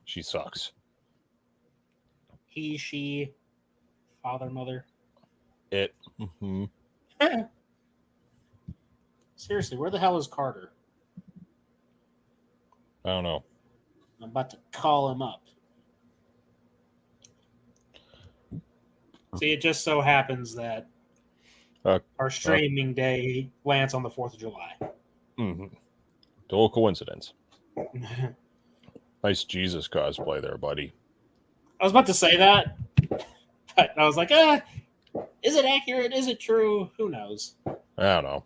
S8: She sucks.
S9: He, she, father, mother.
S8: It. Mm-hmm.
S9: Seriously, where the hell is Carter?
S8: I don't know.
S9: I'm about to call him up. See, it just so happens that our streaming day lands on the 4th of July.
S8: Mm-hmm. Total coincidence. Nice Jesus cosplay there, buddy.
S9: I was about to say that, but I was like, is it accurate? Is it true? Who knows?
S8: I don't know.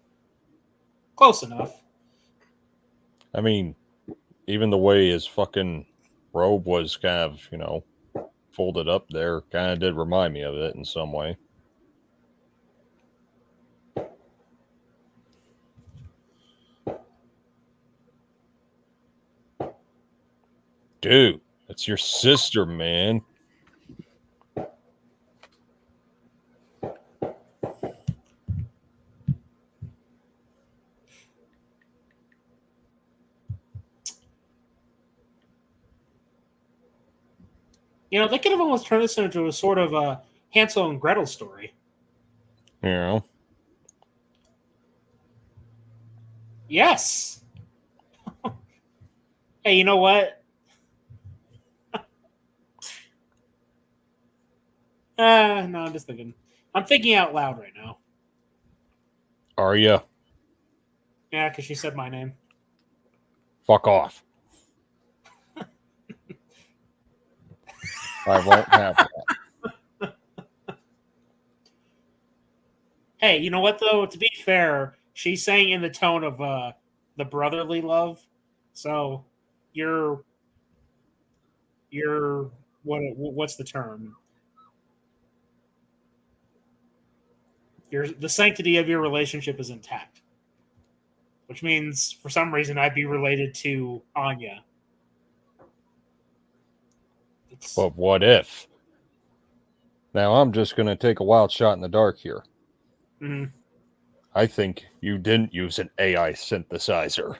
S9: Close enough.
S8: I mean, even the way his fucking robe was kind of, folded up there kind of did remind me of it in some way. Dude, that's your sister, man.
S9: They could have almost turned this into a sort of a Hansel and Gretel story. Yes. Hey, you know what? No, I'm just thinking. I'm thinking out loud right now.
S8: Are you?
S9: Yeah, because she said my name.
S8: Fuck off. I won't have that.
S9: Hey, you know what, though? To be fair, she's saying in the tone of the brotherly love. So, what's the term? The sanctity of your relationship is intact. Which means, for some reason, I'd be related to Anya.
S8: But what if? Now, I'm just going to take a wild shot in the dark here.
S9: Mm-hmm.
S8: I think you didn't use an AI synthesizer.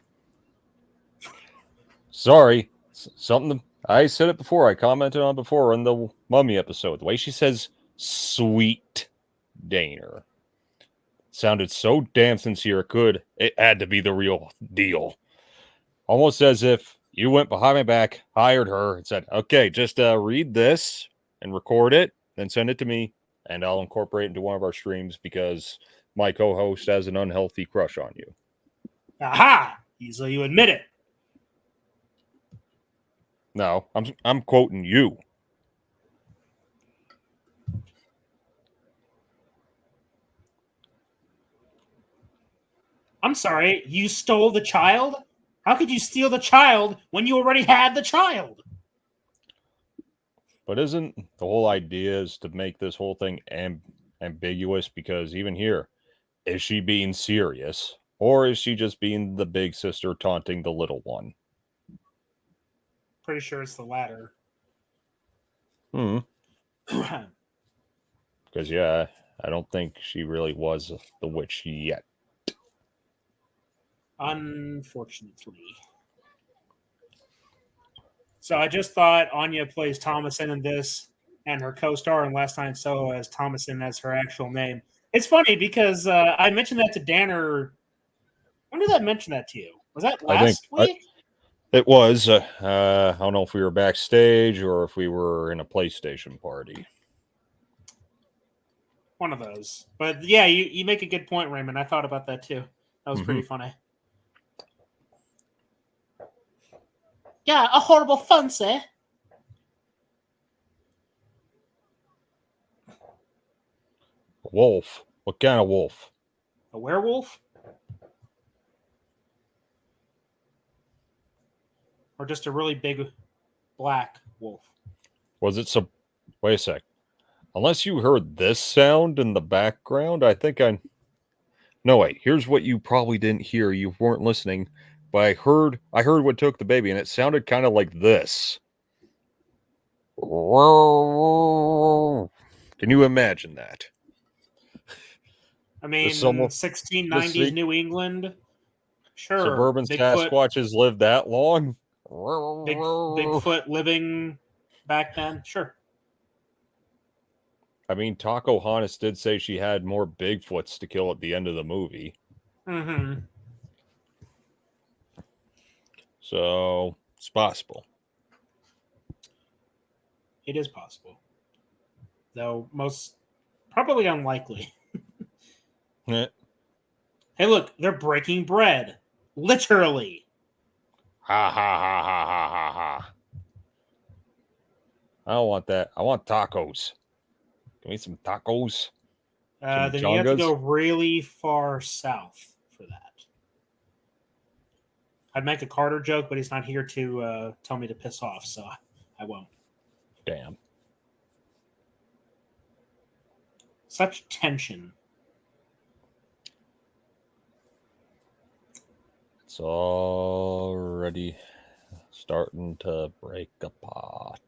S8: Sorry. Something I said it before. I commented on before in the Mummy episode. The way she says sweet Daner sounded so damn sincere it had to be the real deal. Almost as if you went behind my back, hired her, and said, okay, just read this and record it, then send it to me, and I'll incorporate it into one of our streams because my co-host has an unhealthy crush on you.
S9: Aha! So you admit it.
S8: No, I'm quoting you.
S9: I'm sorry, you stole the child? How could you steal the child when you already had the child?
S8: But isn't the whole idea is to make this whole thing ambiguous? Because even here, is she being serious? Or is she just being the big sister taunting the little one?
S9: Pretty sure it's the latter.
S8: Because, yeah, I don't think she really was the witch yet.
S9: Unfortunately. So I just thought Anya plays Thomason in this, and her co-star in Last Night Solo as Thomason as her actual name. It's funny because I mentioned that to Danner. When did I mention that to you? Was that last week?
S8: I It was. I don't know if we were backstage or if we were in a PlayStation party.
S9: One of those. But yeah, you make a good point, Raymond. I thought about that too. That was pretty funny. Yeah, a horrible fancy.
S8: Wolf. What kind of wolf?
S9: A werewolf? Or just a really big black wolf?
S8: Was it some... Wait a sec. Unless you heard this sound in the background, I think I... No, wait. Here's what you probably didn't hear. You weren't listening. But I heard what took the baby, and it sounded kind of like this. Can you imagine that?
S9: I mean, 1690s New England. Sure.
S8: Suburban
S9: Bigfoot,
S8: Sasquatches lived that long?
S9: Bigfoot living back then. Sure.
S8: I mean, Taco Hannes did say she had more Bigfoots to kill at the end of the movie.
S9: Mm-hmm.
S8: So, it's possible.
S9: It is possible. Though probably unlikely.
S8: Eh.
S9: Hey, look, they're breaking bread. Literally.
S8: Ha ha ha ha ha ha ha. I don't want that. I want tacos. Give me some tacos.
S9: Then you have to go really far south for that. I'd make a Carter joke, but he's not here to tell me to piss off, so I won't.
S8: Damn.
S9: Such tension.
S8: It's already starting to break apart.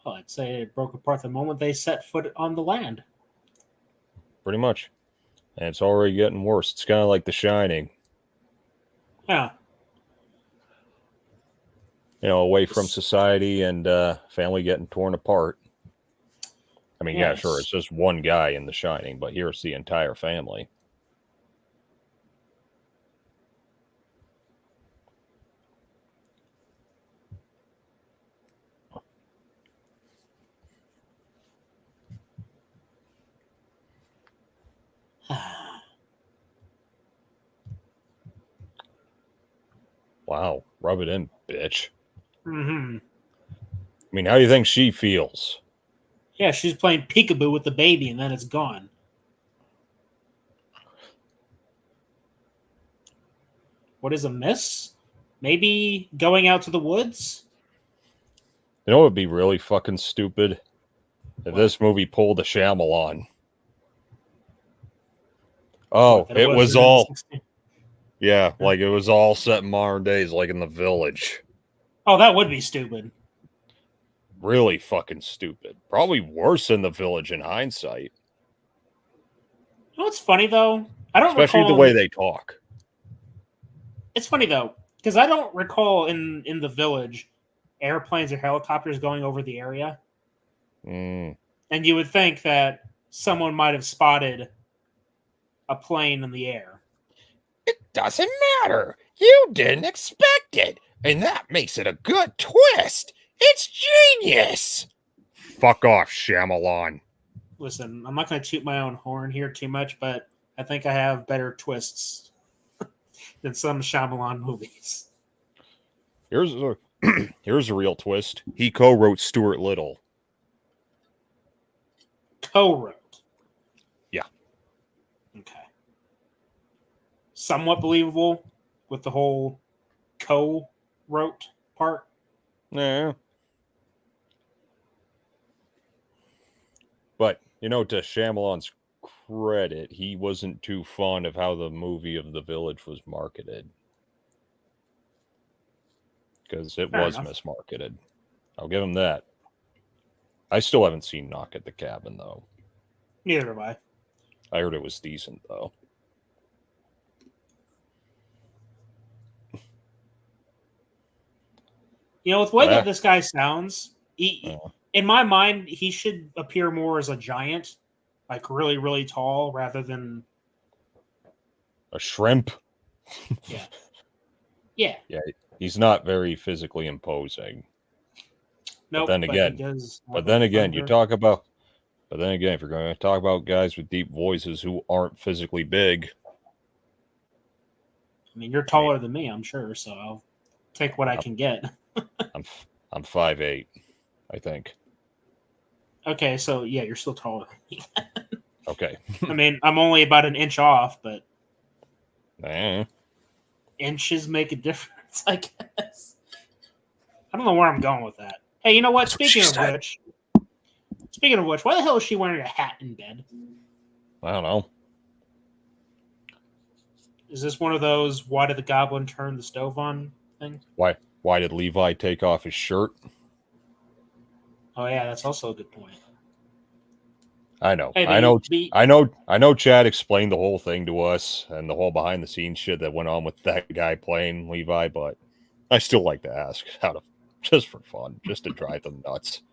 S9: Well, I'd say it broke apart the moment they set foot on the land.
S8: Pretty much. And it's already getting worse. It's kind of like The Shining.
S9: Yeah.
S8: You know, away from society and family getting torn apart. I mean, yeah, sure, it's just one guy in The Shining, but here's the entire family. Wow, rub it in, bitch.
S9: Mm-hmm.
S8: I mean, how do you think she feels?
S9: Yeah, she's playing peekaboo with the baby, and then it's gone. What is a miss? Maybe going out to the woods?
S8: You know what would be really fucking stupid? If this movie pulled a Shyamalan. Oh, it was all... Yeah, like it was all set in modern days, like in The Village.
S9: Oh, that would be stupid.
S8: Really fucking stupid. Probably worse than The Village in hindsight.
S9: You know what's funny, though? I don't
S8: Especially
S9: recall...
S8: the way they talk.
S9: It's funny, though, because I don't recall in The Village airplanes or helicopters going over the area.
S8: Mm.
S9: And you would think that someone might have spotted a plane in the air.
S10: It doesn't matter. You didn't expect it. And that makes it a good twist. It's genius.
S8: Fuck off, Shyamalan.
S9: Listen, I'm not going to toot my own horn here too much, but I think I have better twists than some Shyamalan movies.
S8: Here's a real twist. He co-wrote Stuart Little.
S9: Co-wrote?
S8: Yeah.
S9: Okay. Somewhat believable with the whole co-wrote part.
S8: Yeah. But, you know, to Shyamalan's credit, he wasn't too fond of how the movie of The Village was marketed. Because it was mismarketed. I'll give him that. I still haven't seen Knock at the Cabin, though.
S9: Neither have I.
S8: I heard it was decent, though.
S9: You know, with the way that this guy sounds, in my mind, he should appear more as a giant, like really, really tall, rather than
S8: a shrimp.
S9: Yeah. Yeah.
S8: Yeah. He's not very physically imposing.
S9: Nope,
S8: But then again,
S9: he does have
S8: but then
S9: a
S8: again,
S9: thunder.
S8: if you're going to talk about guys with deep voices who aren't physically big,
S9: I mean, you're taller than me, I'm sure, so I'll take what I can get.
S8: I'm 5'8", I think.
S9: Okay, so yeah, you're still taller than me.
S8: Okay.
S9: I mean, I'm only about an inch off, but
S8: Eh.
S9: inches make a difference, I guess. I don't know where I'm going with that. Hey, you know what? Speaking of which, why the hell is she wearing a hat in bed?
S8: I don't know.
S9: Is this one of those "Why did the goblin turn the stove on" thing?
S8: Why did Levi take off his shirt?
S9: Oh yeah, that's also a good point.
S8: I know.
S9: Hey,
S8: I know Chad explained the whole thing to us and the whole behind the scenes shit that went on with that guy playing Levi, but I still like to ask just for fun, just to drive them nuts.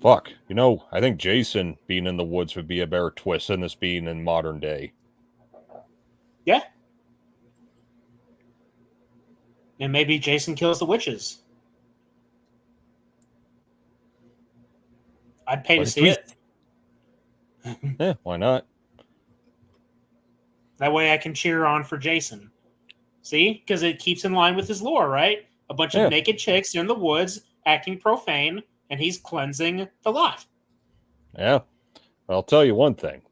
S8: Fuck. I think Jason being in the woods would be a better twist than this being in modern day.
S9: Yeah. And maybe Jason kills the witches. I'd pay to see it.
S8: Yeah, why not?
S9: That way I can cheer on for Jason. See? Because it keeps in line with his lore, right? A bunch of naked chicks in the woods acting profane, and he's cleansing the lot.
S8: Yeah. I'll tell you one thing.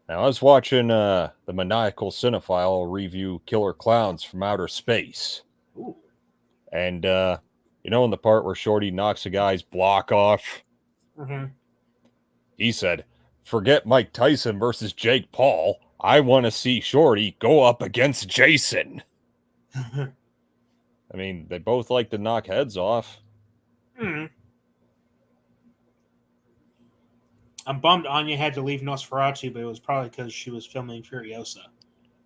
S8: Now, I was watching the Maniacal Cinephile review Killer Clowns from Outer Space.
S9: Ooh.
S8: And, in the part where Shorty knocks a guy's block off, he said, "Forget Mike Tyson versus Jake Paul. I want to see Shorty go up against Jason." I mean, they both like to knock heads off.
S9: I'm bummed Anya had to leave Nosferatu, but it was probably because she was filming Furiosa.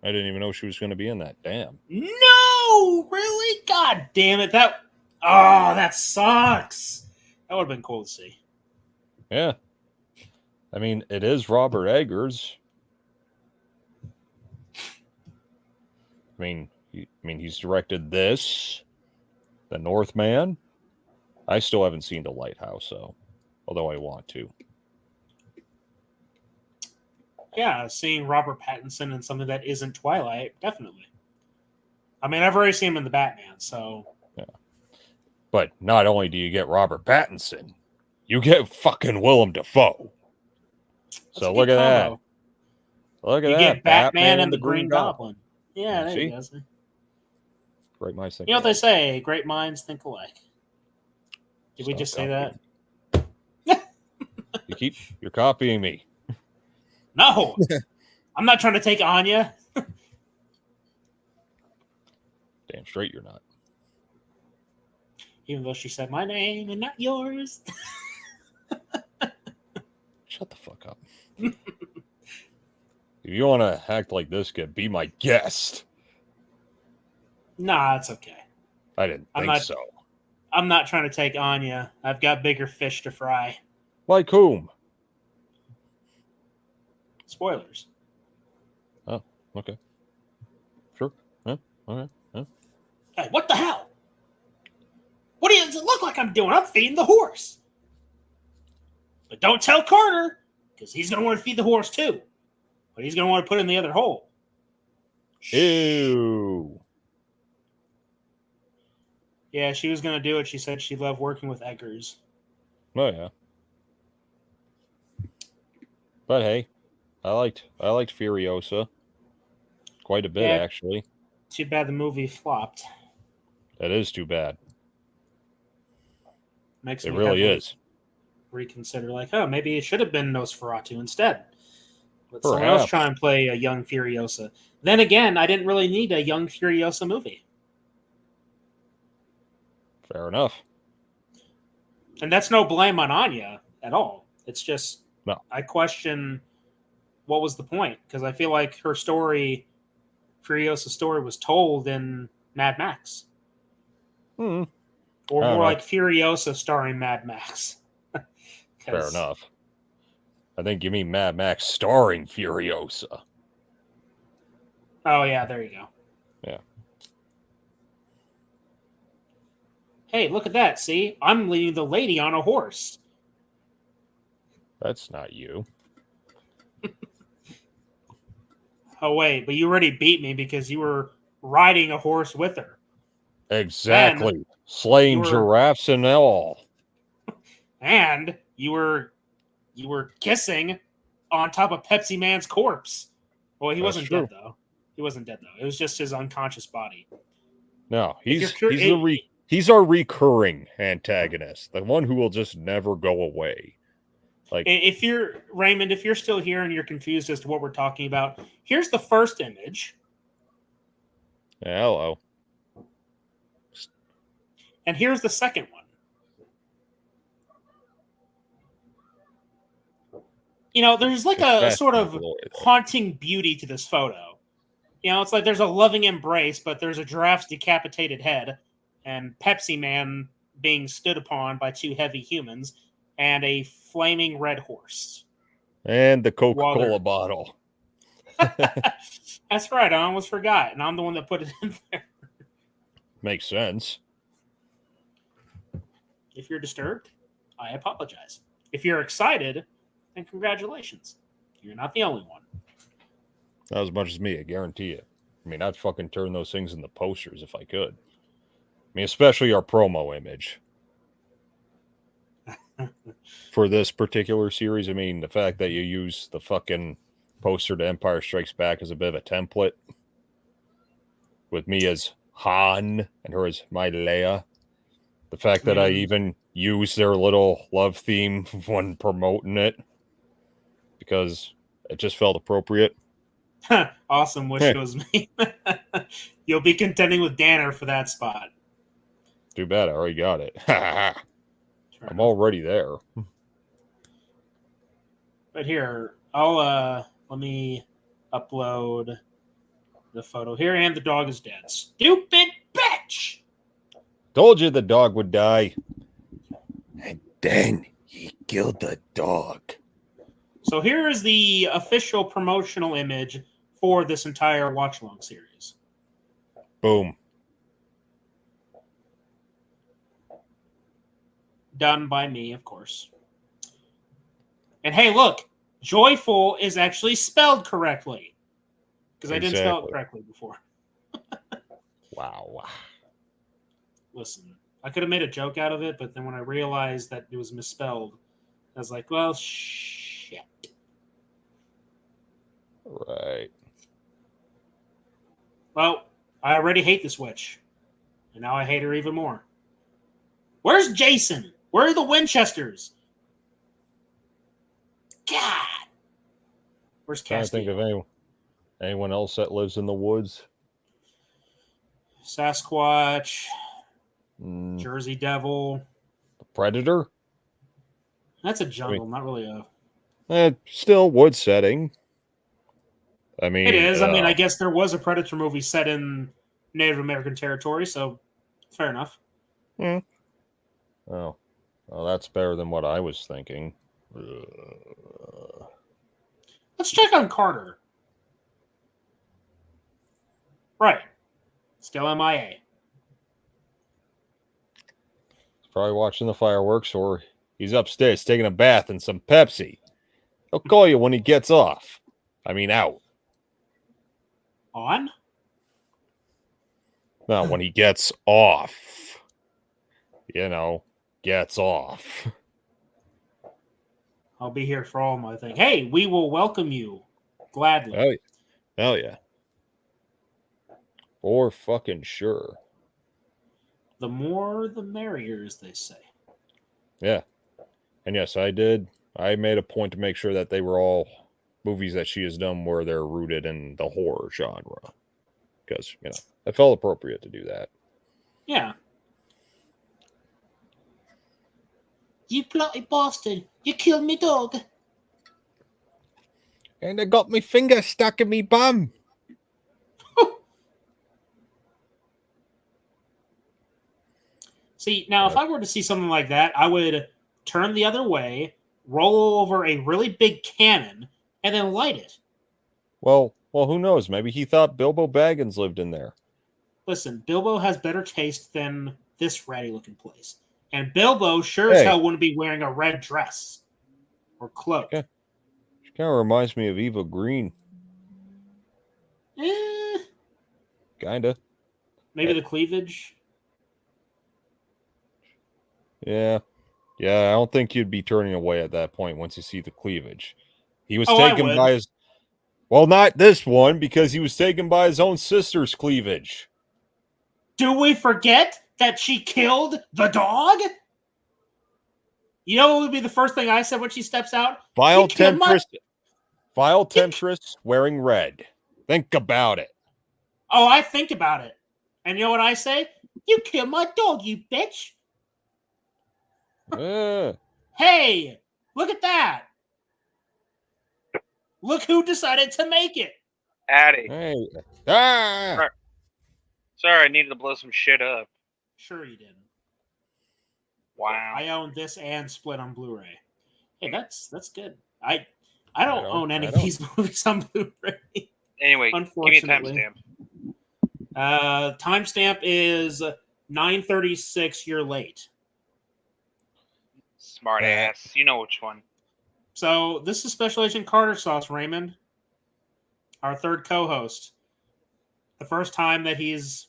S8: I didn't even know she was going to be in that. Damn.
S9: No! Really? God damn it. That sucks. That would have been cool to see.
S8: Yeah. I mean, it is Robert Eggers. I mean, he's directed this, The Northman. I still haven't seen The Lighthouse, so although I want to.
S9: Yeah, seeing Robert Pattinson in something that isn't Twilight, definitely. I mean, I've already seen him in the Batman, so.
S8: Yeah. But not only do you get Robert Pattinson, you get fucking Willem Dafoe. So look at that. Look at that.
S9: You get Batman and the Green Goblin. Yeah, there you go.
S8: Great minds think alike.
S9: You know what they say? Great minds think alike. Did we just say that?
S8: You're copying me.
S9: No, I'm not trying to take Anya.
S8: Damn straight you're not.
S9: Even though she said my name and not yours.
S8: Shut the fuck up. If you want to act like this kid, be my guest.
S9: Nah, it's okay.
S8: I didn't think so.
S9: I'm not trying to take Anya. I've got bigger fish to fry.
S8: Like whom?
S9: Spoilers.
S8: Oh, okay. Sure. Yeah, okay. Yeah.
S9: Hey, what the hell? What does it look like I'm doing? I'm feeding the horse. But don't tell Carter, because he's going to want to feed the horse too. But he's going to want to put it in the other hole.
S8: Ew.
S9: Yeah, she was going to do it. She said she loved working with Eggers.
S8: Oh, yeah. But hey, I liked Furiosa quite a bit, actually.
S9: Too bad the movie flopped.
S8: That is too bad.
S9: Makes
S8: it
S9: me
S8: really is.
S9: Reconsider, maybe it should have been Nosferatu instead. Let someone else try and play a young Furiosa. Then again, I didn't really need a young Furiosa movie.
S8: Fair enough.
S9: And that's no blame on Anya at all. It's just,
S8: no.
S9: I question what was the point, because I feel like her story, Furiosa's story, was told in Mad Max. Or more like Furiosa starring Mad Max.
S8: Fair enough. I think you mean Mad Max starring Furiosa.
S9: Oh, yeah, there you go.
S8: Yeah.
S9: Hey, look at that. See? I'm leading the lady on a horse.
S8: That's not you.
S9: Oh, wait, but you already beat me because you were riding a horse with her.
S8: Exactly.
S9: And
S8: Slaying
S9: you were-
S8: giraffes and all.
S9: And you were kissing on top of Pepsi Man's corpse. Well, he
S8: That's
S9: wasn't
S8: true.
S9: dead, though. He wasn't dead, though. It was just his unconscious body.
S8: No,
S9: If
S8: he's our recurring antagonist, the one who will just never go away. Like,
S9: if you're Raymond, if you're still here and you're confused as to what we're talking about, here's the first image,
S8: hello.
S9: and here's the second one. You know, there's like a sort of haunting beauty to this photo. You know, it's like there's a loving embrace, but there's a giraffe's decapitated head, and Pepsi Man being stood upon by two heavy humans, and a flaming red horse.
S8: And the Coca-Cola bottle.
S9: That's right, I almost forgot, and I'm the one that put it in there.
S8: Makes sense.
S9: If you're disturbed, I apologize. If you're excited, then congratulations. You're not the only one.
S8: Not as much as me, I guarantee it. I mean, I'd fucking turn those things into posters if I could. I mean, especially our promo image. For this particular series, I mean, the fact that you use the fucking poster to Empire Strikes Back as a bit of a template. With me as Han and her as my Leia. The fact that I even use their little love theme when promoting it. Because it just felt appropriate.
S9: Awesome. Wish it was me. You'll be contending with Daner for that spot.
S8: Too bad I already got it. I'm already there.
S9: But here, I'll let me upload the photo here, and the dog is dead. Stupid bitch!
S8: Told you the dog would die. And then he killed the dog.
S9: So here is the official promotional image for this entire watch-along series.
S8: Boom.
S9: Done by me, of course. And hey, look, joyful is actually spelled correctly. Because I didn't spell it correctly before.
S8: Wow.
S9: Listen, I could have made a joke out of it, but then when I realized that it was misspelled, I was like, well, shit.
S8: Right.
S9: Well, I already hate this witch. And now I hate her even more. Where's Jason? Where are the Winchesters? God. Where's
S8: Can't
S9: Castiel?
S8: think of anyone else that lives in the woods.
S9: Sasquatch. Jersey Devil.
S8: The Predator?
S9: That's a jungle, not really a...
S8: Still wood setting. I mean...
S9: It is. I mean, I guess there was a Predator movie set in Native American territory, so fair enough.
S8: Oh. Well, that's better than what I was thinking.
S9: Let's check on Carter. Right. Still MIA.
S8: He's probably watching the fireworks, or he's upstairs taking a bath in some Pepsi. He'll call you when he gets off. I mean, out.
S9: On?
S8: No, when he gets off. You know, gets off.
S9: I'll be here for all my things. Hey, we will welcome you gladly.
S8: Oh, yeah. Hell yeah. For fucking sure.
S9: The more, the merrier, as they say.
S8: Yeah. And yes, I did. I made a point to make sure that they were all movies that she has done where they're rooted in the horror genre. Because, you know, it felt appropriate to do that.
S9: Yeah. You bloody bastard. You killed me dog.
S8: And I got my finger stuck in me bum.
S9: See, now if I were to see something like that, I would turn the other way, roll over a really big cannon, and then light it.
S8: Well, Well, who knows? Maybe he thought Bilbo Baggins lived in there.
S9: Listen, Bilbo has better taste than this ratty-looking place. And Bilbo sure as hell wouldn't be wearing a red dress or cloak.
S8: She kind of reminds me of Eva Green. Kinda.
S9: Maybe the cleavage.
S8: Yeah. Yeah, I don't think you'd be turning away at that point once you see the cleavage. He was taken by his... Well, not this one, because he was taken by his own sister's cleavage.
S9: Do we forget that she killed the dog? You know what would be the first thing I said when she steps out?
S8: Vile temptress wearing red. Think about it.
S9: Oh, I think about it. And you know what I say? You killed my dog, you bitch. Hey, look at that. Look who decided to make it.
S11: Addy.
S8: Hey.
S11: Sorry, I needed to blow some shit up.
S9: Sure you did.
S11: Wow.
S9: I own this and Split on Blu-ray. Hey, that's good. I don't own any of these movies on Blu-ray.
S11: Anyway,
S9: unfortunately.
S11: give me a timestamp.
S9: Timestamp is 9:36. You're late.
S11: Smart ass. You know which one.
S9: So this is Special Agent Carter Sauce, Raymond, our third co-host. The first time that he's...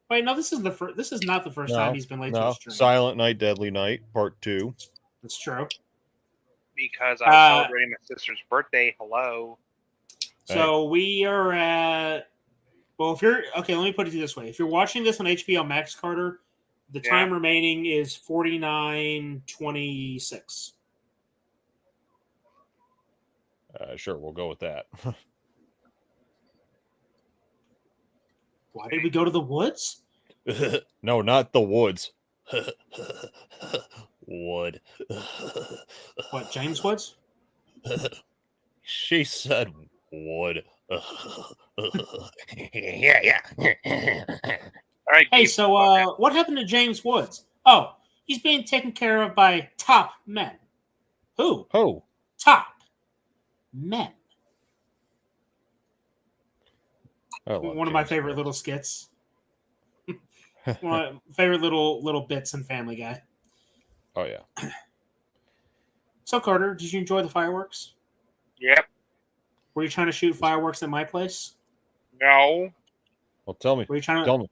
S9: Wait, no, this is not the first time he's been late to a stream.
S8: Silent Night, Deadly Night, Part 2.
S9: That's true.
S11: Because I was celebrating my sister's birthday. Hello.
S9: So we are at... Well, if you're... Okay, let me put it this way. If you're watching this on HBO Max, Carter, the time remaining is 49:26.
S8: Sure, we'll go with that.
S9: Why did we go to the woods?
S8: No, not the woods. Wood.
S9: What, James Woods?
S8: She said wood.
S11: Yeah. All right.
S9: Hey, so what happened to James Woods? Oh, he's being taken care of by top men. Who?
S8: Who?
S9: Top men. One of my favorite little skits. One of my favorite little bits in Family Guy.
S8: Oh, yeah.
S9: So, Carter, did you enjoy the fireworks?
S11: Yep.
S9: Were you trying to shoot fireworks at my place?
S11: No.
S8: Well, tell me.
S9: Were you trying
S8: to...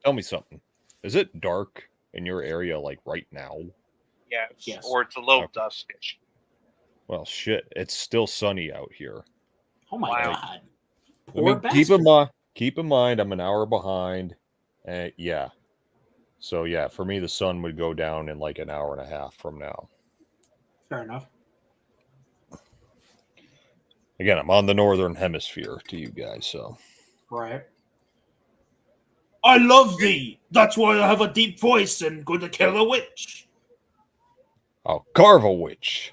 S8: Tell me something. Is it dark in your area, like, right now?
S11: Yes. Or it's a little duskish.
S8: Well, shit. It's still sunny out here.
S9: Oh, my God.
S8: Keep in mind, I'm an hour behind. Yeah. So, yeah, for me, the sun would go down in like an hour and a half from now.
S9: Fair enough.
S8: Again, I'm on the northern hemisphere to you guys, so.
S9: Right. I love thee. That's why I have a deep voice and going to kill a witch.
S8: I'll carve a witch.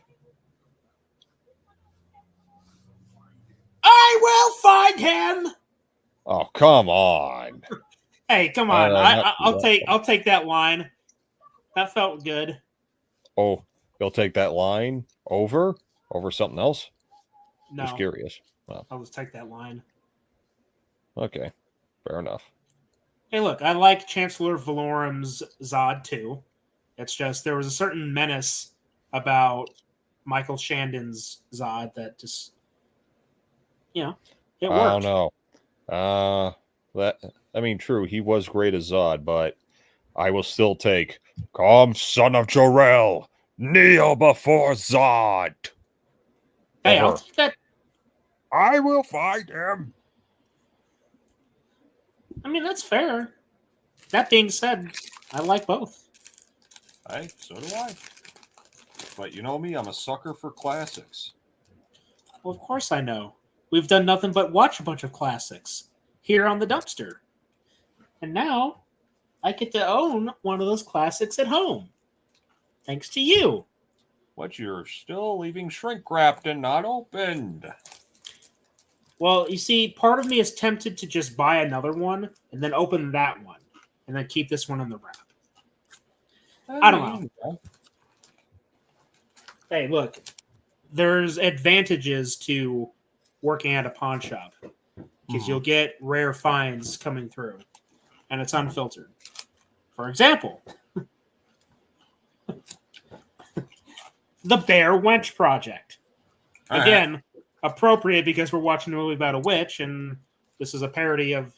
S9: I will find him.
S8: Oh, come on.
S9: Hey, come on. I'll take that line. That felt good.
S8: Oh, you'll take that line over something else?
S9: No.
S8: Just curious. Well,
S9: I'll just take that line.
S8: Okay. Fair enough.
S9: Hey, look, I like Chancellor Valorum's Zod too. It's just there was a certain menace about Michael Shandon's Zod that just, it worked.
S8: I don't know. True, he was great as Zod, but I will still take "Come, son of Jor-El, kneel before Zod."
S9: Hey, I'll take that.
S8: I will find him.
S9: I mean, that's fair. That being said, I like both.
S8: Hey, so do I. But you know me, I'm a sucker for classics.
S9: Well, of course I know. We've done nothing but watch a bunch of classics here on the dumpster. And now I get to own one of those classics at home. Thanks to you.
S8: But you're still leaving shrink wrapped and not opened.
S9: Well, you see, part of me is tempted to just buy another one and then open that one and then keep this one in the wrap. I don't know. Hey, look, there's advantages to working at a pawn shop. because you'll get rare finds coming through, and it's unfiltered. For example, the Bear Wench Project. Again, appropriate because we're watching a movie about a witch, and this is a parody of...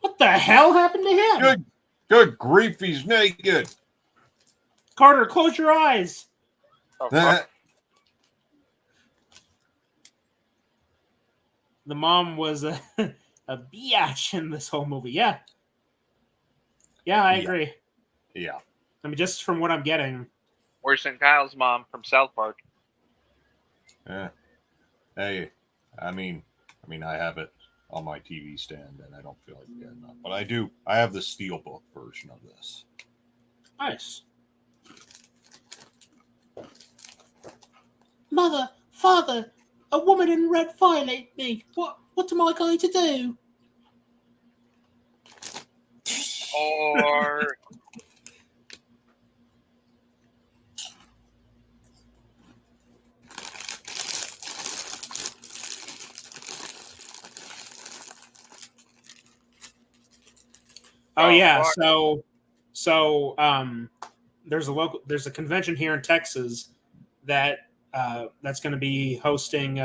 S9: What the hell happened to him?
S8: Good grief, he's naked.
S9: Carter, close your eyes.
S11: Oh,
S9: The mom was a biatch in this whole movie. Yeah. Yeah, I agree.
S8: Yeah.
S9: I mean, just from what I'm getting.
S11: Worse than Kyle's mom from South Park.
S8: Yeah. Hey, I mean, I have it on my TV stand, and I don't feel like getting up. But I do. I have the Steelbook version of this.
S9: Nice. Mother, father, a woman in red violated me. What am I going to do?
S11: Or
S9: Oh yeah, so there's a convention here in Texas that's going to be hosting.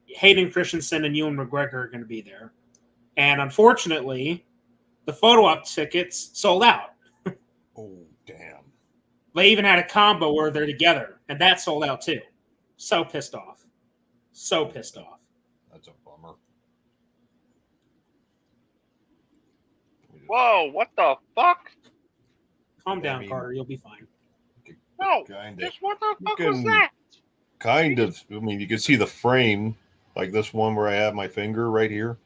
S9: Hayden Christensen and Ewan McGregor are going to be there, and unfortunately, the photo op tickets sold out.
S8: Oh damn!
S9: They even had a combo where they're together, and that sold out too. So pissed off. So pissed off.
S8: That's a bummer.
S11: whoa, what the fuck?
S9: Calm down, Carter. You'll be fine.
S11: No, just what the fuck was that?
S8: Kind of. I mean, you can see the frame, like this one where I have my finger right here.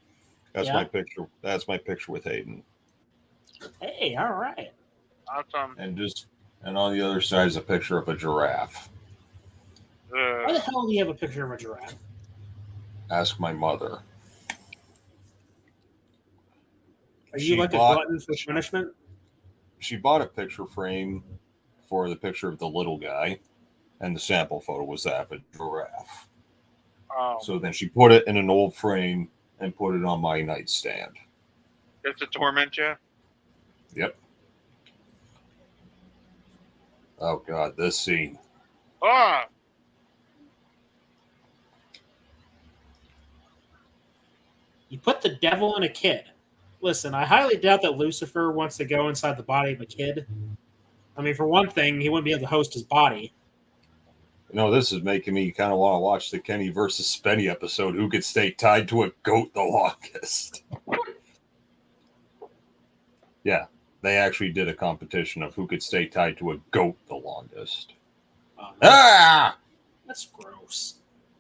S8: That's my picture. That's my picture with Hayden.
S9: Hey, all right.
S11: Awesome.
S8: And on the other side is a picture of a giraffe.
S9: Why the hell do you have a picture of a giraffe?
S8: Ask my mother.
S9: Are you like a glutton for punishment?
S8: She bought a picture frame for the picture of the little guy, and the sample photo was that of a giraffe.
S11: Oh.
S8: So then she put it in an old frame and put it on my nightstand.
S11: Just to torment you?
S8: Yep. Oh, God, this scene.
S11: Ah!
S9: You put the devil in a kid. Listen, I highly doubt that Lucifer wants to go inside the body of a kid. I mean, for one thing, he wouldn't be able to host his body.
S8: You know, this is making me kind of want to watch the Kenny versus Spenny episode. Who could stay tied to a goat the longest? Yeah, they actually did a competition of who could stay tied to a goat the longest.
S9: That's gross.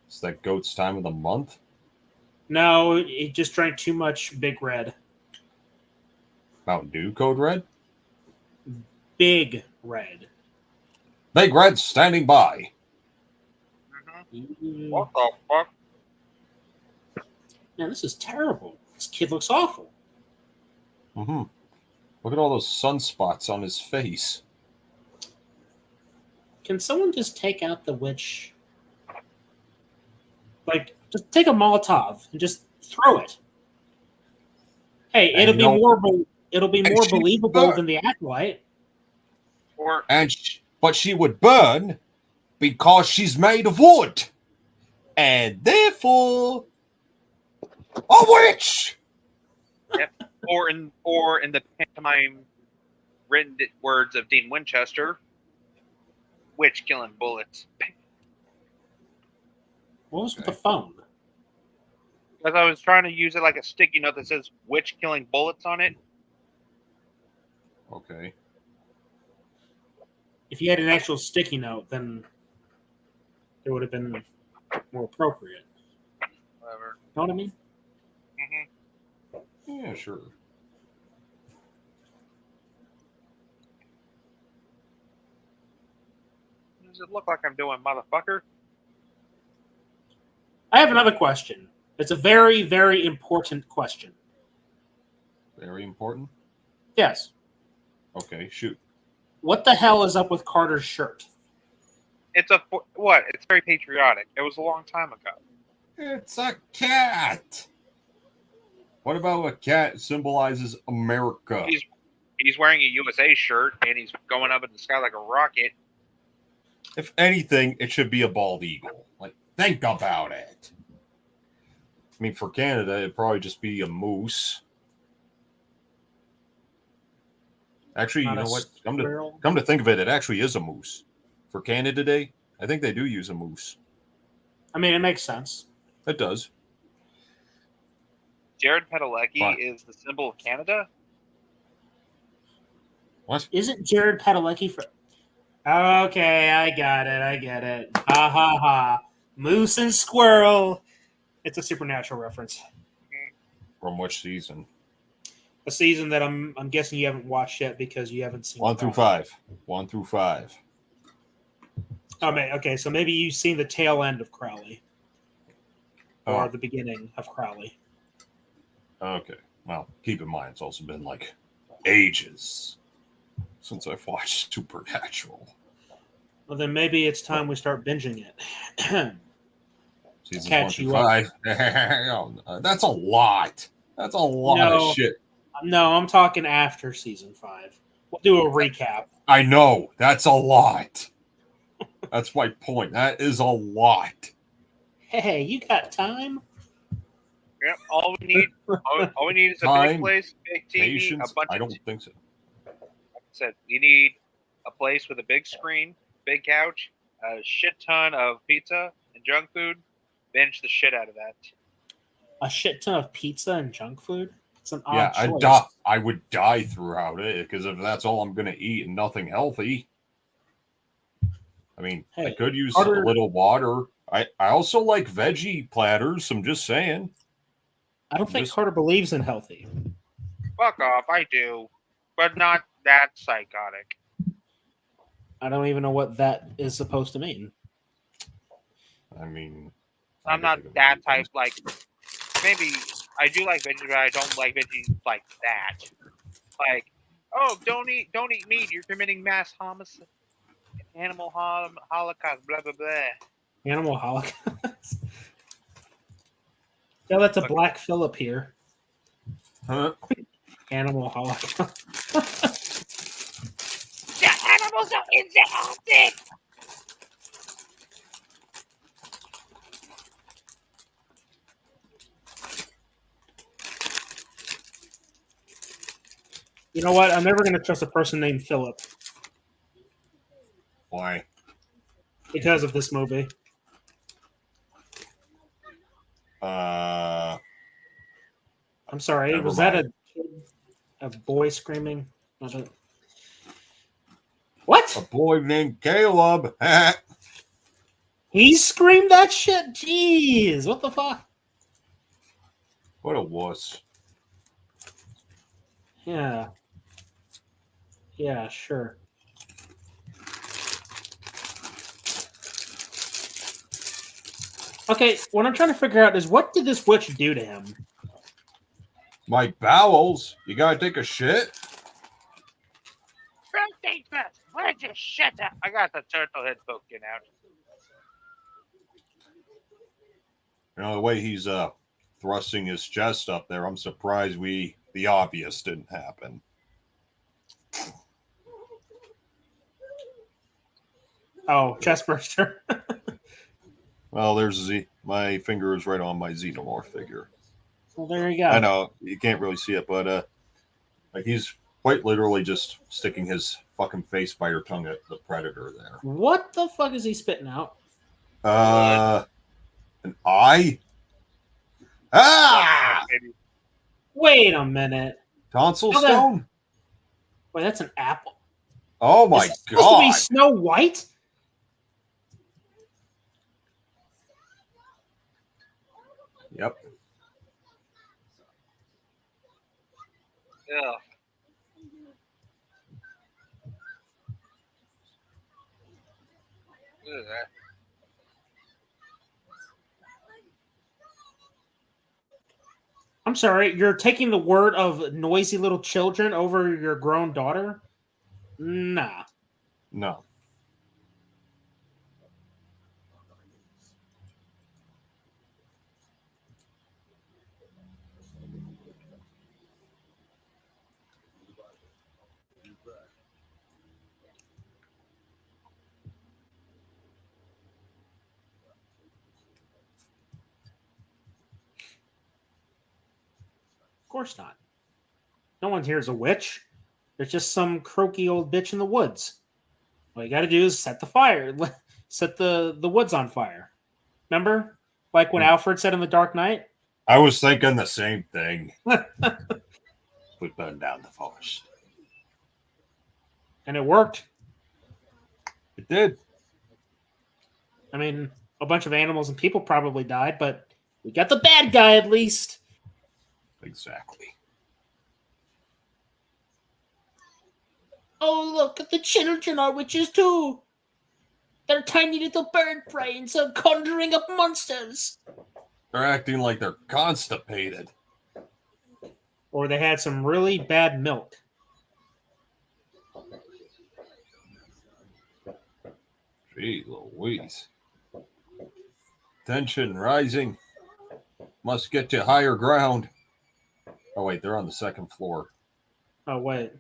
S8: It's that goat's time of the month?
S9: No, he just drank too much Big Red.
S8: Mountain Dew Code Red?
S9: Big Red.
S8: Big Red standing by.
S11: What the fuck?
S9: Man, this is terrible. This kid looks awful.
S8: Mm-hmm. Look at all those sunspots on his face.
S9: Can someone just take out the witch? Like, just take a Molotov and just throw it. Hey, it'll be more believable than the Acolyte.
S10: But she would burn because she's made of wood, and therefore a witch.
S11: Yep. Or in the pantomime written words of Dean Winchester, witch killing bullets.
S9: What was with the phone?
S11: Because I was trying to use it like a sticky note that says witch killing bullets on it.
S8: Okay.
S9: If you had an actual sticky note, then it would have been more appropriate.
S11: Whatever.
S9: Know what I mean?
S11: Mm-hmm.
S8: Yeah, sure.
S11: Does it look like I'm doing, motherfucker?
S9: I have another question. It's a very, very important question.
S8: Very important?
S9: Yes.
S8: Okay, shoot.
S9: What the hell is up with Carter's shirt?
S11: It's what? It's very patriotic. It was a long time ago.
S8: It's a cat. What about a cat symbolizes America?
S11: He's wearing a USA shirt and he's going up in the sky like a rocket.
S8: If anything, it should be a bald eagle. Like, think about it. I mean, for Canada, it'd probably just be a moose. Actually, you know what? Come to think of it, it actually is a moose. For Canada Day, I think they do use a moose.
S9: I mean, it makes sense.
S8: It does.
S11: Jared Padalecki is the symbol of Canada?
S8: What?
S9: Isn't Jared Padalecki for... Okay, I got it. I get it. Ha ha ha. Moose and squirrel. It's a Supernatural reference.
S8: From which season?
S9: A season that I'm guessing you haven't watched yet because you haven't seen
S8: 1 through 5. 1 through 5.
S9: Oh man, okay, so maybe you've seen the tail end of Crowley. Or
S8: Oh.
S9: the beginning of Crowley.
S8: Okay. Well, keep in mind, it's also been like ages since I've watched Supernatural.
S9: Well, then maybe it's time we start binging it.
S8: Seasons
S9: Catch
S8: 1
S9: you
S8: through 5. That's a lot. That's a lot of shit.
S9: No, I'm talking after season 5. We'll do a recap.
S8: I know. That's a lot. That's my point. That is a lot.
S9: Hey, you got time?
S11: Yep. All we need is a
S8: Time,
S11: big place, big TV,
S8: patience.
S11: a bunch
S8: I
S11: of.
S8: don't think so.
S11: Like I said, you need a place with a big screen, big couch, a shit ton of pizza and junk food. Binge the shit out of that.
S9: A shit ton of pizza and junk food? It's an odd
S8: Yeah,
S9: choice.
S8: I would die throughout it because if that's all I'm going to eat and nothing healthy, I mean, I could use a little water. I also like veggie platters. I'm just saying.
S9: I don't think Carter believes in healthy.
S11: Fuck off, I do, but not that psychotic.
S9: I don't even know what that is supposed to mean.
S8: I mean,
S11: I'm not that type. Like, maybe I do like veggies, but I don't like veggies like that. Like, oh, don't eat meat. You're committing mass homicide, animal holocaust, blah blah blah.
S9: Animal holocaust. Yeah, that's a Black Phillip here.
S8: Huh?
S9: Animal holocaust.
S11: The animals are in the Arctic.
S9: You know what? I'm never going to trust a person named Philip.
S8: Why?
S9: Because of this movie. I'm sorry. Was that a boy screaming? What?
S8: A boy named Caleb.
S9: He screamed that shit? Jeez. What the fuck?
S8: What a wuss.
S9: Yeah. Yeah, sure. Okay, what I'm trying to figure out is what did this witch do to him?
S8: My bowels. You gotta take a shit?
S11: First things first. Where's your shit at? I got the turtle head poking out.
S8: You know, the way he's thrusting his chest up there, I'm surprised the obvious didn't happen.
S9: Oh, chest burster.
S8: Well, there's my finger is right on my xenomorph figure.
S9: Well, there you go.
S8: I know you can't really see it, but like he's quite literally just sticking his fucking face by her tongue at the predator there.
S9: What the fuck is he spitting out?
S8: An eye? Ah!
S9: Wait a minute.
S8: Tonsil stone?
S9: Wait, that's an apple.
S8: Oh my
S9: Is it supposed to be Snow White?
S8: Yep.
S11: Ugh. Ugh.
S9: I'm sorry, you're taking the word of noisy little children over your grown daughter? Nah.
S8: No.
S9: course not. No one here is a witch. There's just some croaky old bitch in the woods. All you got to do is set the fire, set the woods on fire. Remember, like when Alfred said in The Dark Knight.
S8: I was thinking the same thing. We burn down the forest,
S9: and it worked.
S8: It did.
S9: I mean, a bunch of animals and people probably died, but we got the bad guy at least.
S8: Exactly.
S9: Oh, look, the children are witches too. They're tiny little bird brains are conjuring up monsters.
S8: They're acting like they're constipated.
S9: Or they had some really bad milk.
S8: Gee Louise. Tension rising. Must get to higher ground. Oh, wait, they're on the second floor.
S9: Oh, wait.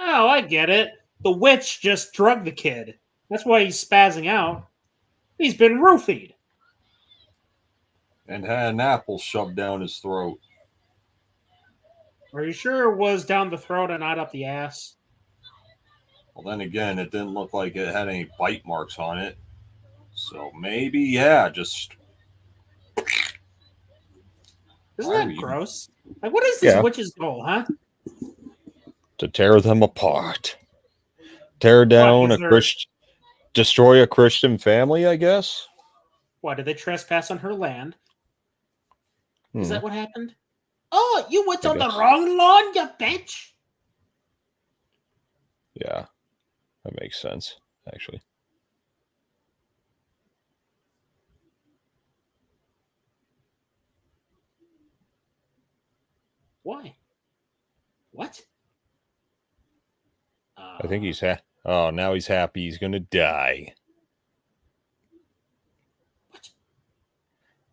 S9: Oh, I get it. The witch just drugged the kid. That's why he's spazzing out. He's been roofied.
S8: And had an apple shoved down his throat.
S9: Are you sure it was down the throat and not up the ass?
S8: Well, then again, it didn't look like it had any bite marks on it. So maybe, yeah, just...
S9: Isn't that gross? Like, what is this witch's goal, huh?
S8: To tear them apart. Tear down destroy a Christian family, I guess?
S9: Why, did they trespass on her land? Is that what happened? Oh, you went on the wrong lawn, you bitch!
S8: Yeah, that makes sense, actually.
S9: Why? What?
S8: I think he's oh, now he's happy. He's going to die.
S9: What?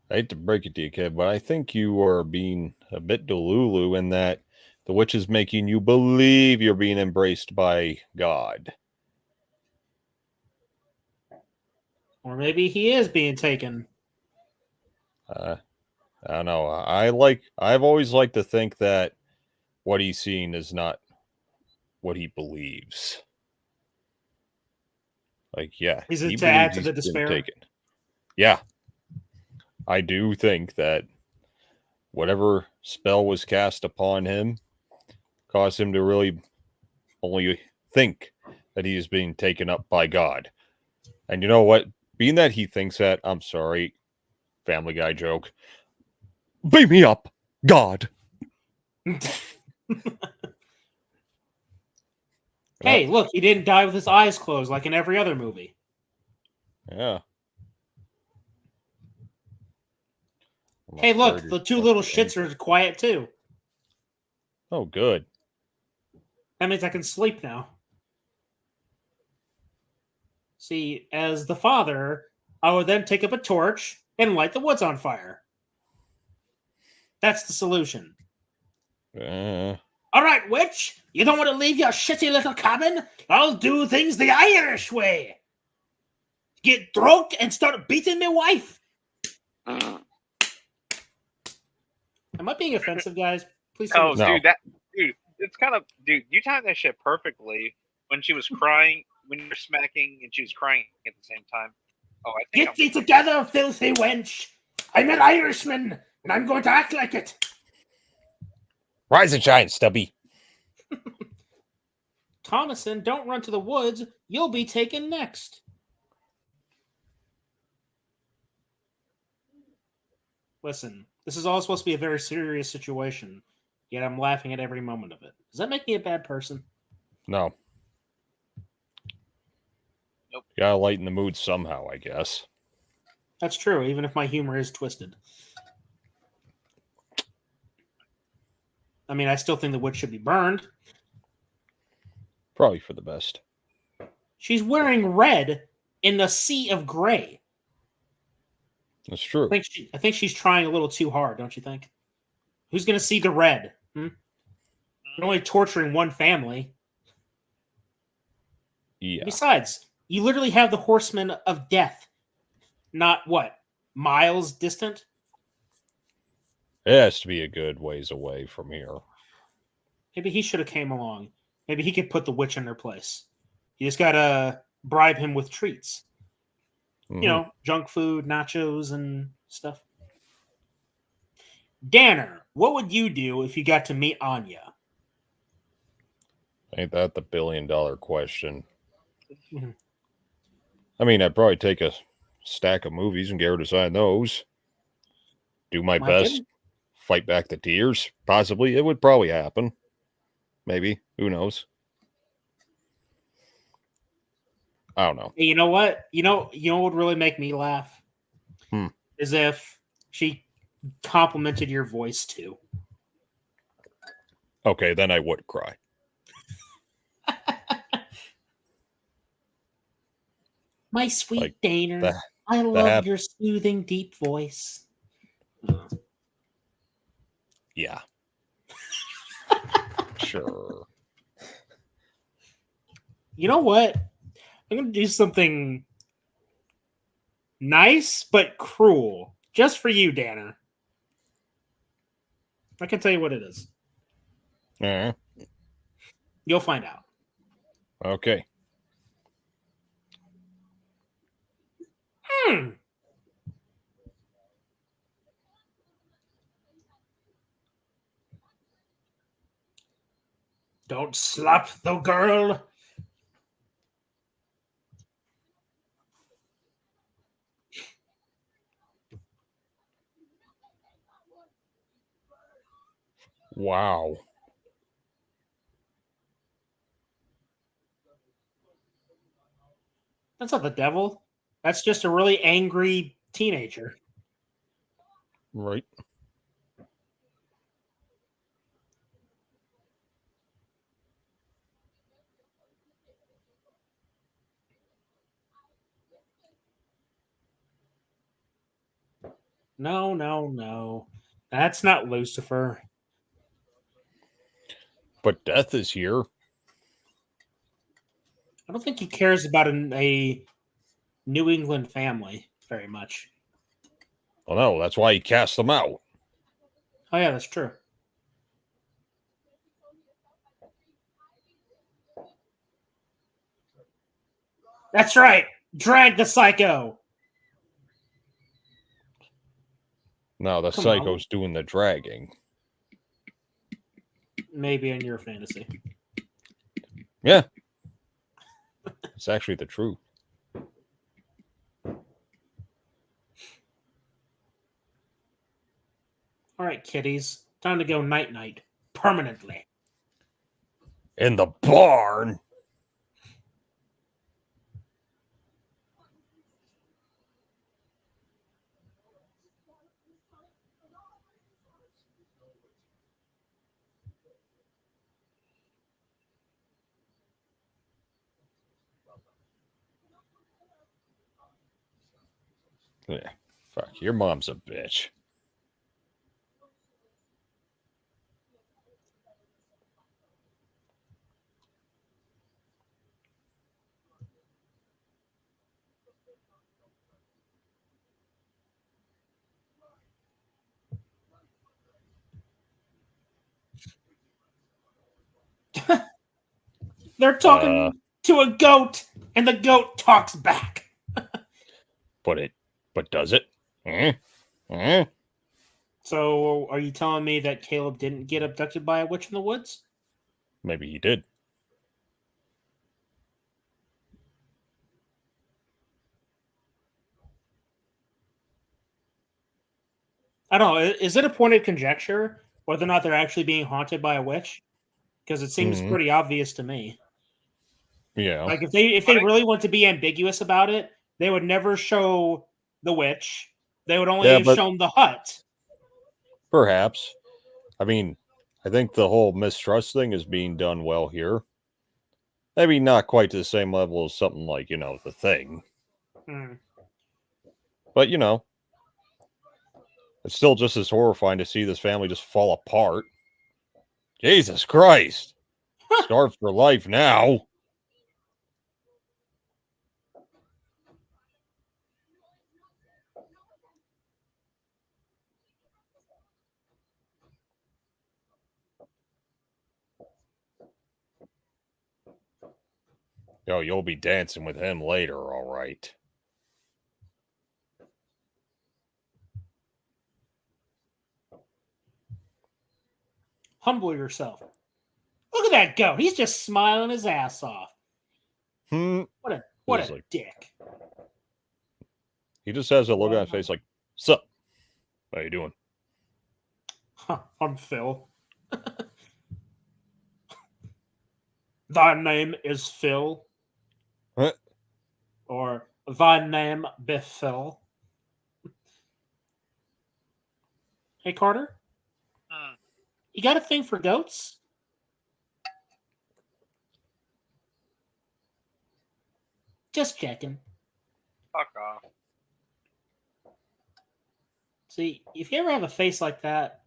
S8: I hate to break it to you, kid, but I think you are being a bit delulu in that the witch is making you believe you're being embraced by God.
S9: Or maybe he is being taken.
S8: I don't know. I've always liked to think that what he's seeing is not what he believes. Like, yeah.
S9: Is it to add to the despair?
S8: Yeah. I do think that whatever spell was cast upon him caused him to really only think that he is being taken up by God. And you know what? Being that he thinks that, I'm sorry, Family Guy joke. Beat me up, God.
S9: Hey, look, he didn't die with his eyes closed like in every other movie.
S8: Yeah.
S9: Hey, look, the two little shits are quiet too.
S8: Oh, good.
S9: That means I can sleep now. See, as the father, I would then take up a torch and light the woods on fire. That's the solution. All right, witch, you don't want to leave your shitty little cabin? I'll do things the Irish way. Get drunk and start beating my wife. Am I being offensive, guys? Please.
S11: Oh, no. Dude, it's kind of, you timed that shit perfectly when she was crying, when you were smacking and she was crying at the same time. Oh, I think
S9: Get thee together, filthy wench. I'm an Irishman, and I'm going to act like it.
S10: Rise and shine, Stubby.
S9: Thomason, don't run to the woods. You'll be taken next. Listen, this is all supposed to be a very serious situation, yet I'm laughing at every moment of it. Does that make me a bad person?
S8: No.
S11: Nope.
S8: You gotta lighten the mood somehow, I guess.
S9: That's true, even if my humor is twisted. I mean, I still think the witch should be burned.
S8: Probably for the best.
S9: She's wearing red in the sea of gray.
S8: That's true.
S9: I think she's trying a little too hard, don't you think? Who's going to see the red? You're only torturing one family.
S8: Yeah.
S9: Besides, you literally have the horsemen of death. Not what? Miles distant?
S8: It has to be a good ways away from here.
S9: Maybe he should have came along. Maybe he could put the witch in her place. You just gotta bribe him with treats.
S8: Mhm.
S9: You know, junk food, nachos, and stuff. Danner, what would you do if you got to meet Anya?
S8: Ain't that the billion-dollar question?
S9: Mhm.
S8: I mean, I'd probably take a stack of movies and get her to sign those. Do my
S9: My
S8: best.
S9: goodness.
S8: Fight back the tears. Possibly. It would probably happen. Maybe. Who knows? I don't know.
S9: Hey, you know what? You know what would really make me laugh? Is if she complimented your voice too.
S8: Okay, then I would cry.
S9: My sweet
S8: Like,
S9: Daner, I love your soothing, deep voice.
S8: Yeah. Sure.
S9: You know what? I'm going to do something nice but cruel just for you, Danner. I can tell you what it is. You'll find out.
S8: Okay.
S9: Don't slap the girl.
S8: Wow.
S9: That's not the devil. That's just a really angry teenager.
S8: Right.
S9: No, no, no. That's not Lucifer.
S8: But death is here.
S9: I don't think he cares about a New England family very much.
S8: Well, no, that's why he cast them out.
S9: Oh, yeah, that's true. That's right. Drag the psycho.
S8: No, the
S9: Come
S8: psycho's doing the dragging.
S9: Maybe in your fantasy.
S8: Yeah. It's actually the truth.
S9: All right, kiddies. Time to go night-night. Permanently.
S8: In the barn. Yeah. Fuck, your mom's a bitch.
S9: They're talking to a goat, and the goat talks back.
S8: But does it?
S9: So, are you telling me that Caleb didn't get abducted by a witch in the woods?
S8: Maybe he did.
S9: I don't know. Is it a pointed conjecture whether or not they're actually being haunted by a witch? Because it seems pretty obvious to me.
S8: Yeah.
S9: Like if they really want to be ambiguous about it, they would never show the witch. They would only have shown the hut.
S8: Perhaps. I mean, I think the whole mistrust thing is being done well here. Maybe not quite to the same level as something like, The Thing. But, it's still just as horrifying to see this family just fall apart. Jesus Christ. Scarred for life now. Yo, you'll be dancing with him later, all right.
S9: Humble yourself. Look at that goat. He's just smiling his ass off. What a dick.
S8: He just has a look on his face like, sup? How you doing?
S9: I'm Phil. Thy name is Phil.
S8: What?
S9: Or thy name be Phil. Hey, Carter? You got a thing for goats? Just checking.
S11: Fuck off.
S9: See, if you ever have a face like that,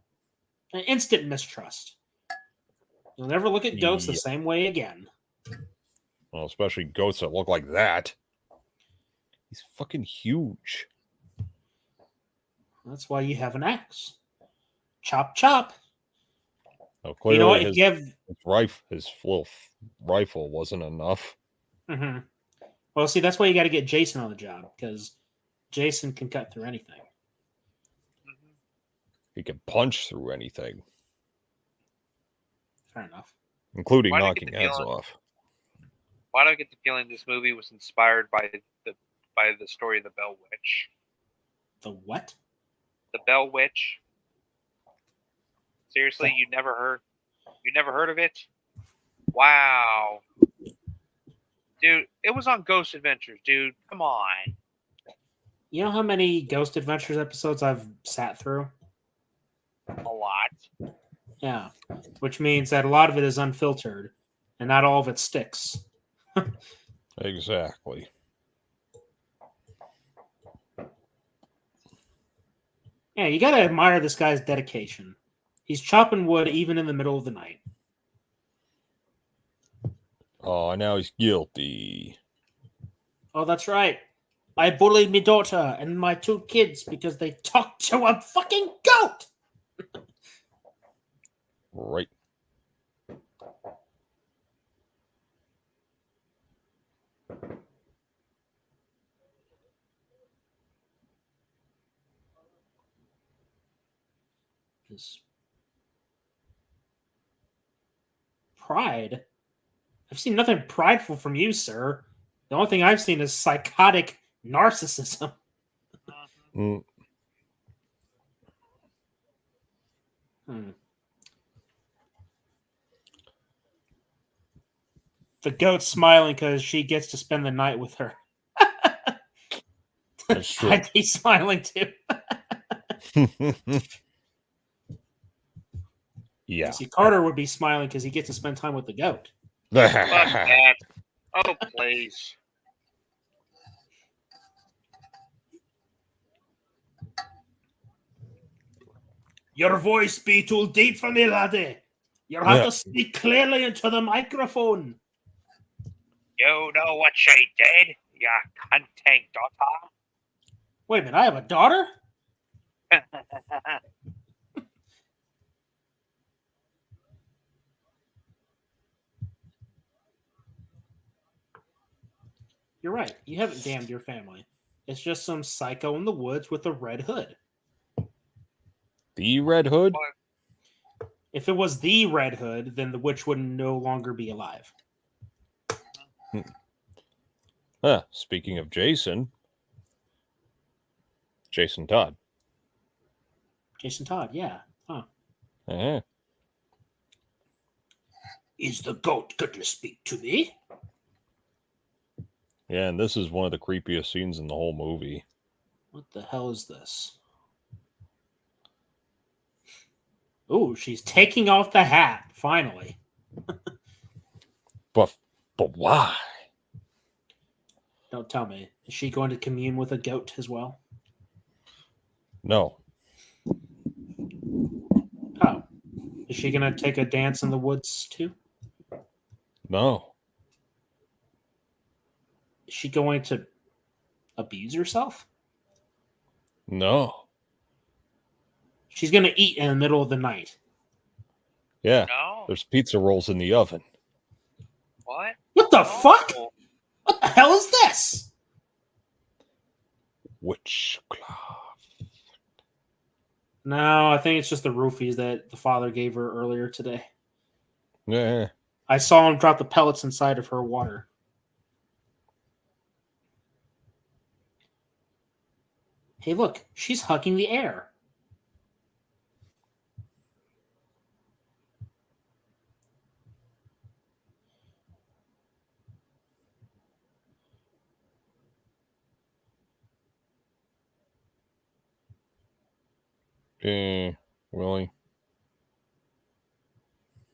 S9: an instant mistrust. You'll never look at goats the same way again.
S8: Well, especially goats that look like that. He's fucking huge.
S9: That's why you have an axe. Chop, chop.
S8: Oh, clearly
S9: you know what?
S8: his little rifle wasn't enough.
S9: Mm-hmm. Well, see, that's why you got to get Jason on the job, because Jason can cut through anything.
S8: He can punch through anything.
S9: Fair enough.
S8: Including knocking heads off.
S11: Why do I get the feeling this movie was inspired by the story of the Bell Witch?
S9: The what?
S11: The Bell Witch. Seriously, you never heard of it? Wow. Dude, it was on Ghost Adventures, dude. Come on.
S9: You know how many Ghost Adventures episodes I've sat through?
S11: A lot.
S9: Yeah. Which means that a lot of it is unfiltered, and not all of it sticks.
S8: Exactly.
S9: Yeah, you gotta admire this guy's dedication. He's chopping wood even in the middle of the night.
S8: Oh, now he's guilty.
S9: Oh, that's right. I bullied my daughter and my 2 kids because they talked to a fucking goat!
S8: Right.
S9: His pride? I've seen nothing prideful from you, sir. The only thing I've seen is psychotic narcissism. The goat's smiling because she gets to spend the night with her.
S8: That's true.
S9: I'd be smiling too.
S8: Yeah.
S9: See, Carter would be smiling because he gets to spend time with the goat.
S11: Fuck that. Oh, please.
S9: Your voice be too deep for me, laddie. You'll have to speak clearly into the microphone.
S11: You know what she did, you cunting daughter?
S9: Wait a minute, I have a daughter? You're right. You haven't damned your family. It's just some psycho in the woods with a red hood.
S8: The Red Hood?
S9: If it was the Red Hood, then the witch would no longer be alive.
S8: Speaking of Jason. Jason Todd.
S9: Jason Todd, yeah. Huh.
S8: Uh-huh.
S9: Is the goat going to speak to me?
S8: Yeah, and this is one of the creepiest scenes in the whole movie.
S9: What the hell is this? Ooh, she's taking off the hat, finally.
S8: But why?
S9: Don't tell me. Is she going to commune with a goat as well?
S8: No.
S9: Oh. Is she gonna take a dance in the woods too?
S8: No.
S9: Is she going to abuse herself?
S8: No.
S9: She's gonna eat in the middle of the night.
S8: Yeah.
S11: No.
S8: There's pizza rolls in the oven.
S11: What?
S9: What the fuck? What the hell is this?
S8: Witchcraft.
S9: No, I think it's just the roofies that the father gave her earlier today.
S8: Yeah.
S9: I saw him drop the pellets inside of her water. Hey, look, she's hugging the air.
S8: Really?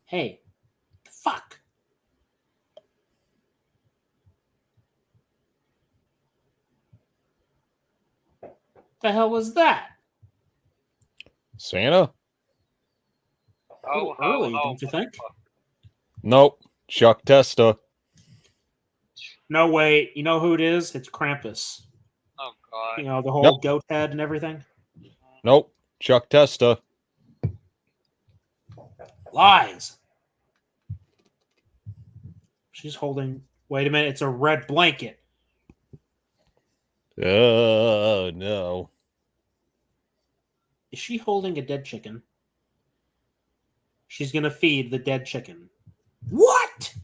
S9: Hey, fuck. The hell was that?
S8: Santa?
S9: A little early, don't you think?
S8: Nope. Chuck Testa.
S9: No, wait. You know who it is? It's Krampus.
S11: Oh god.
S9: You know, the whole goat head and everything?
S8: Nope. Chuck Testa.
S9: Lies. She's holding... Wait a minute. It's a red blanket.
S8: Oh, no.
S9: Is she holding a dead chicken? She's going to feed the dead chicken. What?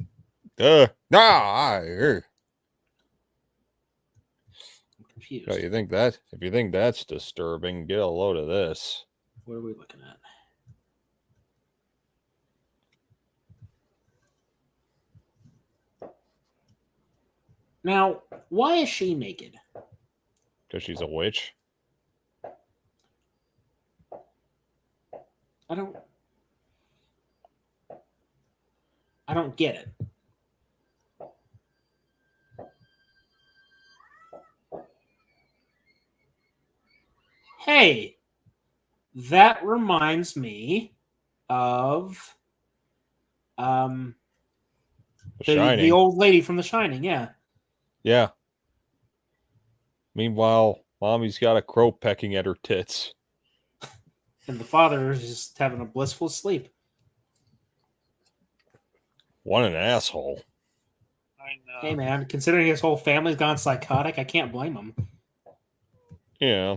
S8: I'm
S9: confused.
S8: Oh, you think that? If you think that's disturbing, get a load of this.
S9: What are we looking at? Now, why is she naked?
S8: Because she's a witch.
S9: I don't get it. Hey, that reminds me of
S8: The Shining.
S9: the old lady from The Shining, yeah.
S8: Yeah. Meanwhile, Mommy's got a crow pecking at her tits.
S9: And the father is just having a blissful sleep.
S8: What an asshole.
S11: I know.
S9: Hey, man, considering his whole family's gone psychotic, I can't blame him.
S8: Yeah.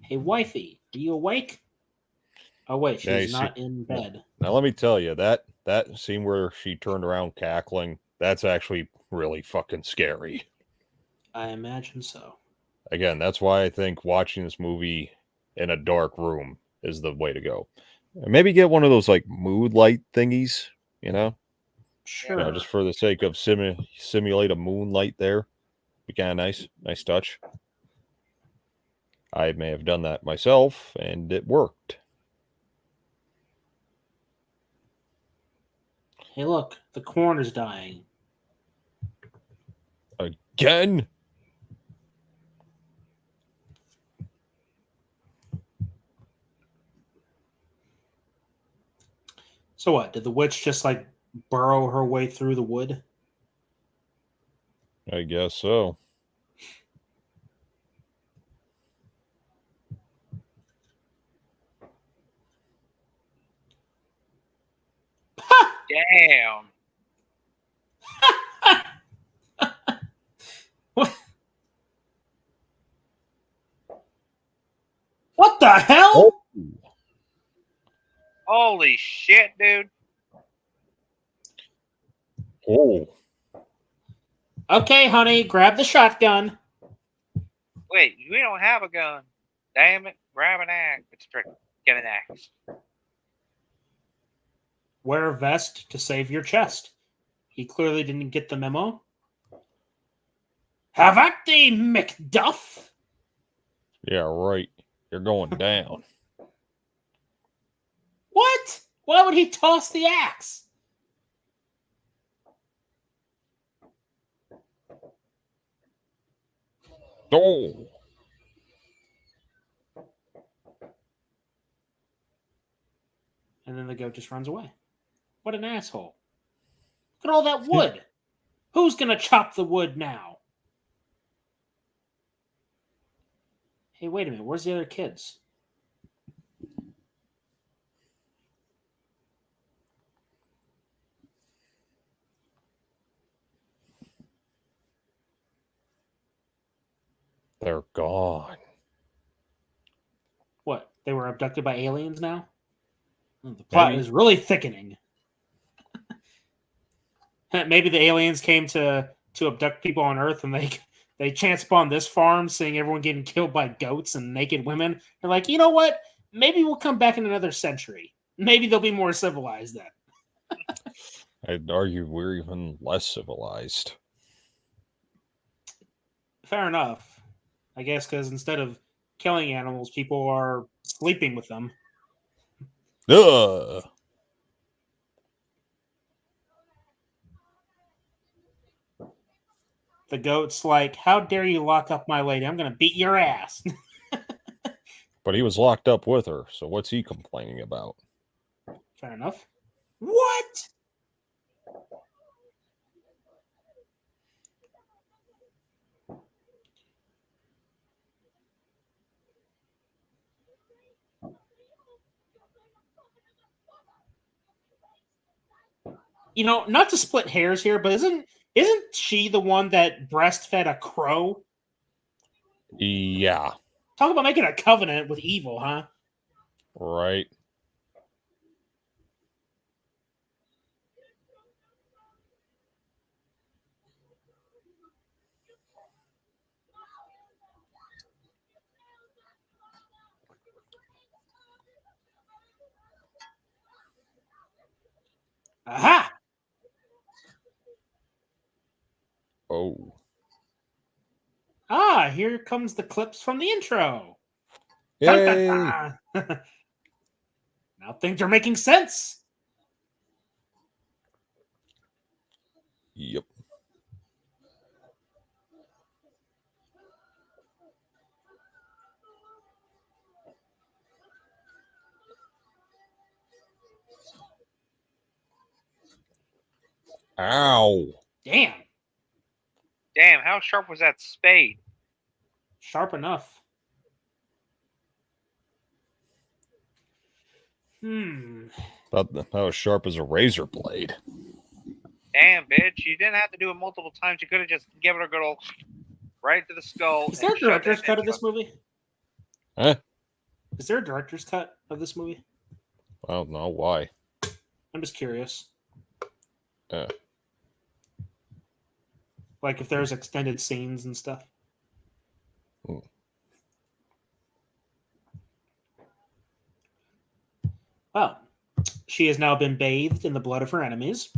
S9: Hey, wifey, are you awake? Oh, wait,
S8: Yeah,
S9: she's not in bed.
S8: Now, let me tell you, that scene where she turned around cackling, that's actually really fucking scary.
S9: I imagine so.
S8: Again, that's why I think watching this movie in a dark room is the way to go. And maybe get one of those, like, mood light thingies, you know?
S9: Sure.
S8: You know, just for the sake of simulate a moonlight there. Be kind of nice. Nice touch. I may have done that myself, and it worked.
S9: Hey, look, the corn is dying.
S8: Again?
S9: So what? Did the witch just, like, burrow her way through the wood?
S8: I guess so.
S11: Damn.
S9: What the hell?
S11: Holy shit, dude.
S8: Oh.
S9: Okay, honey, grab the shotgun.
S11: Wait, we don't have a gun. Damn it. Grab an axe. It's trick. Get an axe.
S9: Wear a vest to save your chest. He clearly didn't get the memo. Have at thee, McDuff.
S8: Yeah, right. You're going down.
S9: What? Why would he toss the axe?
S8: Oh.
S9: goat just runs away. What an asshole. Look at all that wood. Who's going to chop the wood now? Hey, wait a minute. Where's the other kids?
S8: They're gone.
S9: What? They were abducted by aliens now? The plot is really thickening. Maybe the aliens came to abduct people on Earth, and they chance upon this farm, seeing everyone getting killed by goats and naked women. They're like, you know what? Maybe we'll come back in another century. Maybe they'll be more civilized then.
S8: I'd argue we're even less civilized.
S9: Fair enough. I guess because instead of killing animals, people are sleeping with them.
S8: Ugh.
S9: The goat's like, how dare you lock up my lady? I'm going to beat your ass.
S8: But he was locked up with her, so what's he complaining about?
S9: Fair enough. What? You know, not to split hairs here, but isn't she the one that breastfed a crow?
S8: Yeah.
S9: Talk about making a covenant with evil, huh?
S8: Right.
S9: Aha!
S8: Oh.
S9: Ah, here comes the clips from the intro.
S8: Yay!
S9: Dun, dun, dun. Now things are making sense.
S8: Yep. Ow.
S9: Damn.
S11: Damn, how sharp was that spade?
S9: Sharp enough.
S8: About as sharp as a razor blade.
S11: Damn, bitch. You didn't have to do it multiple times. You could have just given her a good old right to the skull.
S9: Is there a director's cut of this movie?
S8: Huh?
S9: Is there a director's cut of this movie?
S8: I don't know why.
S9: I'm just curious.
S8: Yeah.
S9: Like if there's extended scenes and stuff. Well, she has now been bathed in the blood of her enemies.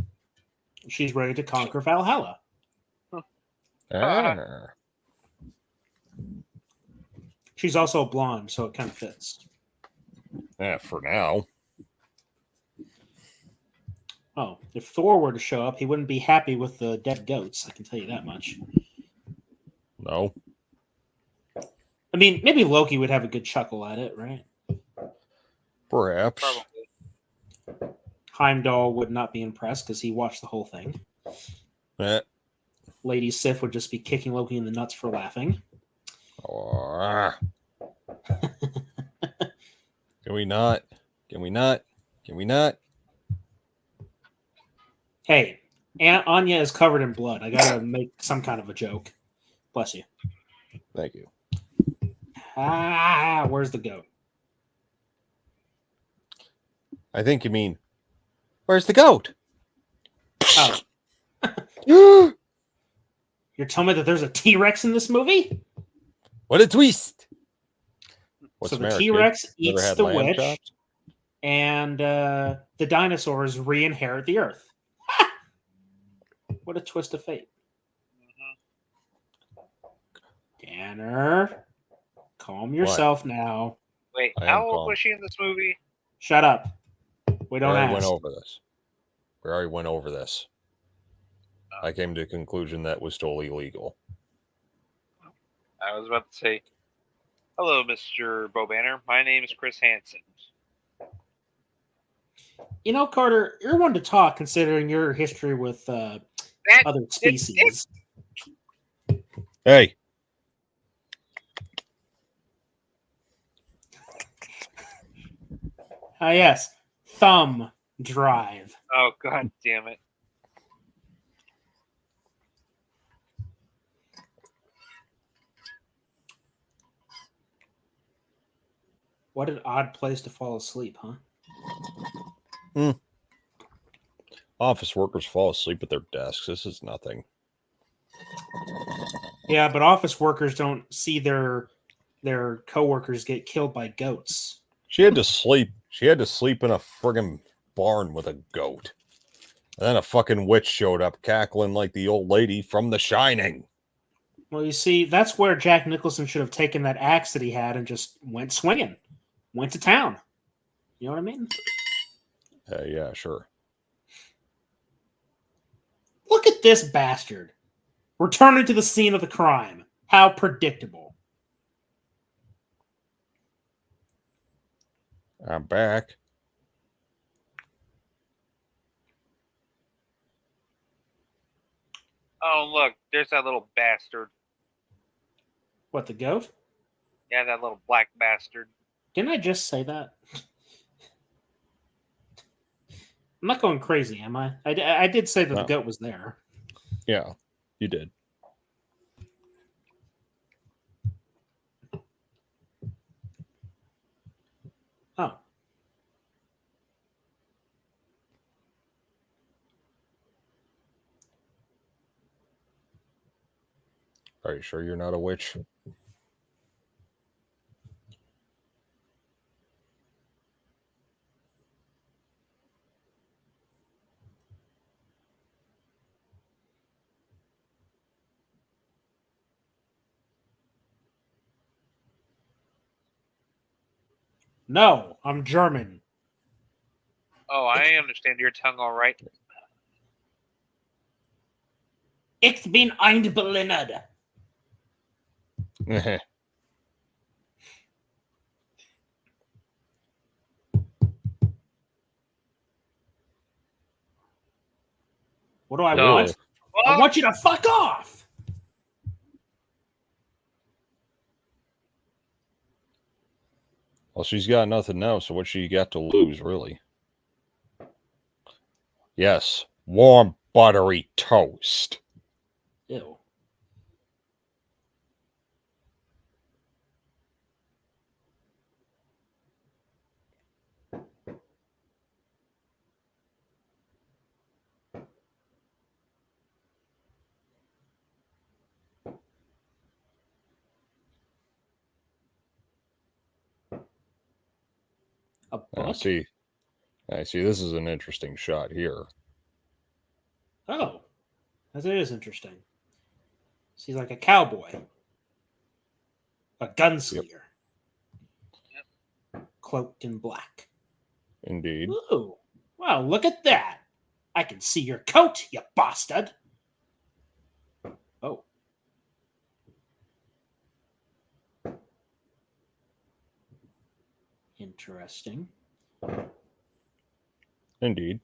S9: She's ready to conquer Valhalla. She's also blonde, so it kind of fits.
S8: Yeah, for now.
S9: Oh, if Thor were to show up, he wouldn't be happy with the dead goats. I can tell you that much.
S8: No.
S9: I mean, maybe Loki would have a good chuckle at it, right?
S8: Perhaps.
S11: Probably.
S9: Heimdall would not be impressed because he watched the whole thing. Lady Sif would just be kicking Loki in the nuts for laughing.
S8: Can we not? Can we not? Can we not?
S9: Hey, Anya is covered in blood. I gotta make some kind of a joke. Bless you.
S8: Thank you.
S9: Ah, where's the goat?
S8: I think you mean, where's the goat?
S9: Oh. You're telling me that there's a T-Rex in this movie?
S8: What a twist! What's
S9: So the
S8: matter,
S9: T-Rex
S8: kid? Never
S9: eats
S8: had
S9: the
S8: lamb
S9: witch,
S8: chops?
S9: and the dinosaurs re-inherit the Earth. What a twist of fate. Danner, calm yourself now.
S11: Wait,
S8: I am
S11: how old
S8: calm.
S11: was she in this movie?
S9: Shut up. We don't
S8: already
S9: ask.
S8: went over this. We already went over this. I came to the conclusion that was totally legal.
S11: I was about to say, hello, Mr. Bobaner. My name is Chris Hansen.
S9: You know, Carter, you're one to talk considering your history with other species.
S8: Hey.
S9: Ah, yes. Thumb drive.
S11: Oh, god damn it.
S9: What an odd place to fall asleep, huh?
S8: Office workers fall asleep at their desks. This is nothing.
S9: Yeah, but office workers don't see their coworkers get killed by goats.
S8: She had to sleep. She had to sleep in a friggin' barn with a goat. And then a fucking witch showed up cackling like the old lady from The Shining.
S9: Well, you see, that's where Jack Nicholson should have taken that axe that he had and just went swinging. Went to town. You know what I mean?
S8: Yeah, sure.
S9: Look at this bastard. Returning to the scene of the crime. How predictable.
S8: I'm back.
S11: Oh, look, there's that little bastard.
S9: What, the goat?
S11: Yeah, that little black bastard.
S9: Didn't I just say that? I'm not going crazy, am I? I did say that the goat was there.
S8: Yeah, you did.
S9: Oh.
S8: Are you sure you're not a witch?
S9: No, I'm German.
S11: Oh, I understand your tongue all right.
S9: Ich bin ein Berliner. What do I want? I want you to fuck off.
S8: Well, she's got nothing now, so what she got to lose, really? Yes, warm, buttery toast.
S9: Ew. A book?
S8: I see. This is an interesting shot here.
S9: Oh, that is interesting. She's like a cowboy, a gunslinger, cloaked in black.
S8: Indeed.
S9: Ooh, wow! Look at that. I can see your coat, you bastard. Oh. Interesting.
S8: Indeed.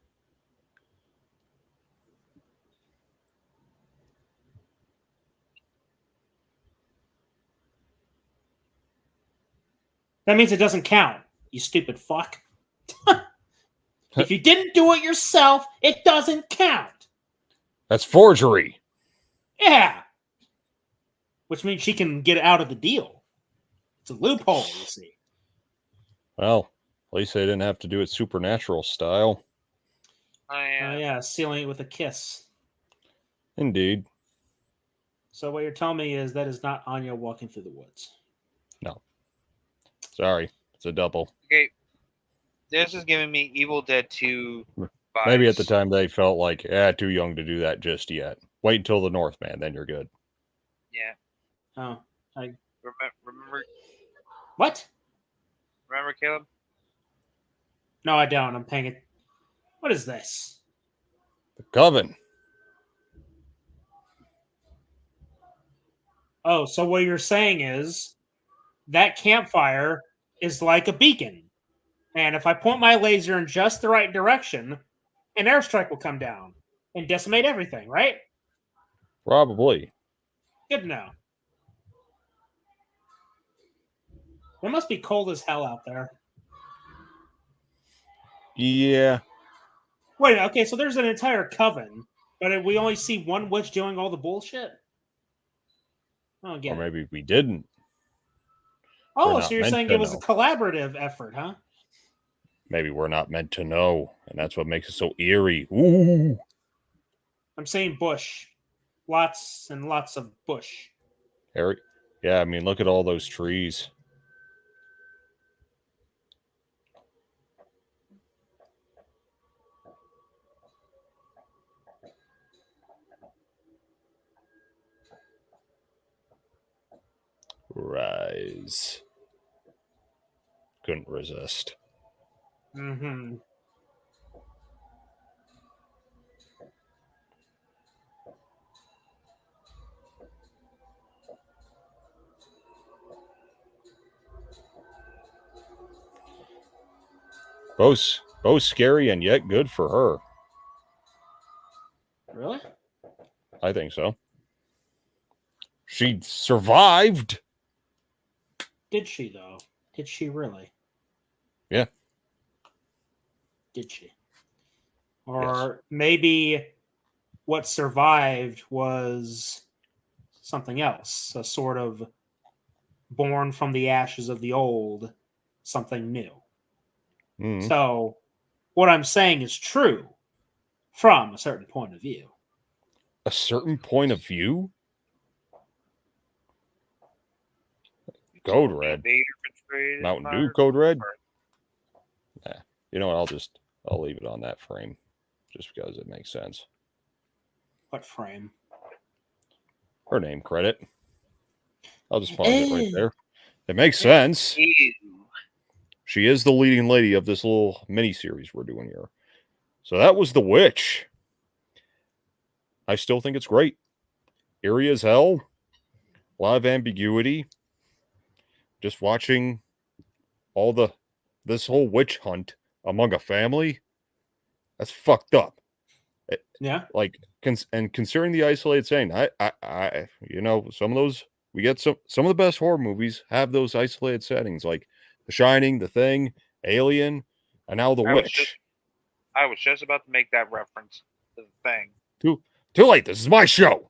S9: That means it doesn't count, you stupid fuck. If you didn't do it yourself, it doesn't count.
S8: That's forgery.
S9: Yeah. Which means she can get out of the deal. It's a loophole, you see.
S8: Well, at least they didn't have to do it supernatural style.
S11: Oh,
S9: yeah, sealing it with a kiss.
S8: Indeed.
S9: So what you're telling me is that is not Anya walking through the woods.
S8: No. Sorry, it's a double.
S11: Okay, this is giving me Evil Dead 2 vibes.
S8: Maybe at the time they felt like, too young to do that just yet. Wait until the Northman, then you're good.
S11: Yeah.
S9: Oh, I
S11: remember.
S9: What?
S11: Remember, Caleb?
S9: No, I don't. I'm paying it. What is this?
S8: The Coven.
S9: Oh, so what you're saying is that campfire is like a beacon, And if I point my laser in just the right direction, an airstrike will come down and decimate everything, right?
S8: Probably.
S9: Good to know. It must be cold as hell out there.
S8: Yeah.
S9: Wait, okay, so there's an entire coven, but we only see one witch doing all the bullshit? I don't get
S8: Or
S9: it.
S8: maybe we didn't.
S9: Oh, so you're saying it was a collaborative effort, huh?
S8: Maybe we're not meant to know, and that's what makes it so eerie. Ooh.
S9: I'm saying bush. Lots and lots of bush.
S8: Harry. Yeah, I mean, look at all those trees. Rise. Couldn't resist.
S9: Mm-hmm.
S8: Both scary and yet good for her.
S9: Really?
S8: I think so. She survived.
S9: Did she, though? Did she really?
S8: Yeah.
S9: Did she? Or maybe what survived was something else, a sort of born from the ashes of the old, something new.
S8: Mm-hmm.
S9: So, what I'm saying is true from a certain point of view.
S8: A certain point of view? Code Red. Mountain Dew Code Red? Nah. You know what? I'll leave it on that frame just because it makes sense.
S9: What frame?
S8: Her name credit. I'll just pause it right there. It makes sense. She is the leading lady of this little mini-series we're doing here. So that was The Witch. I still think it's great. Eerie as hell. A lot of ambiguity. Just watching this whole witch hunt among a family. That's fucked up.
S9: Yeah.
S8: Like, and considering the isolated setting, I you know, some of those, we get some of the best horror movies have those isolated settings, like The Shining, The Thing, Alien, and now The Witch.
S11: I was just about to make that reference to The Thing.
S8: Too late. This is my show.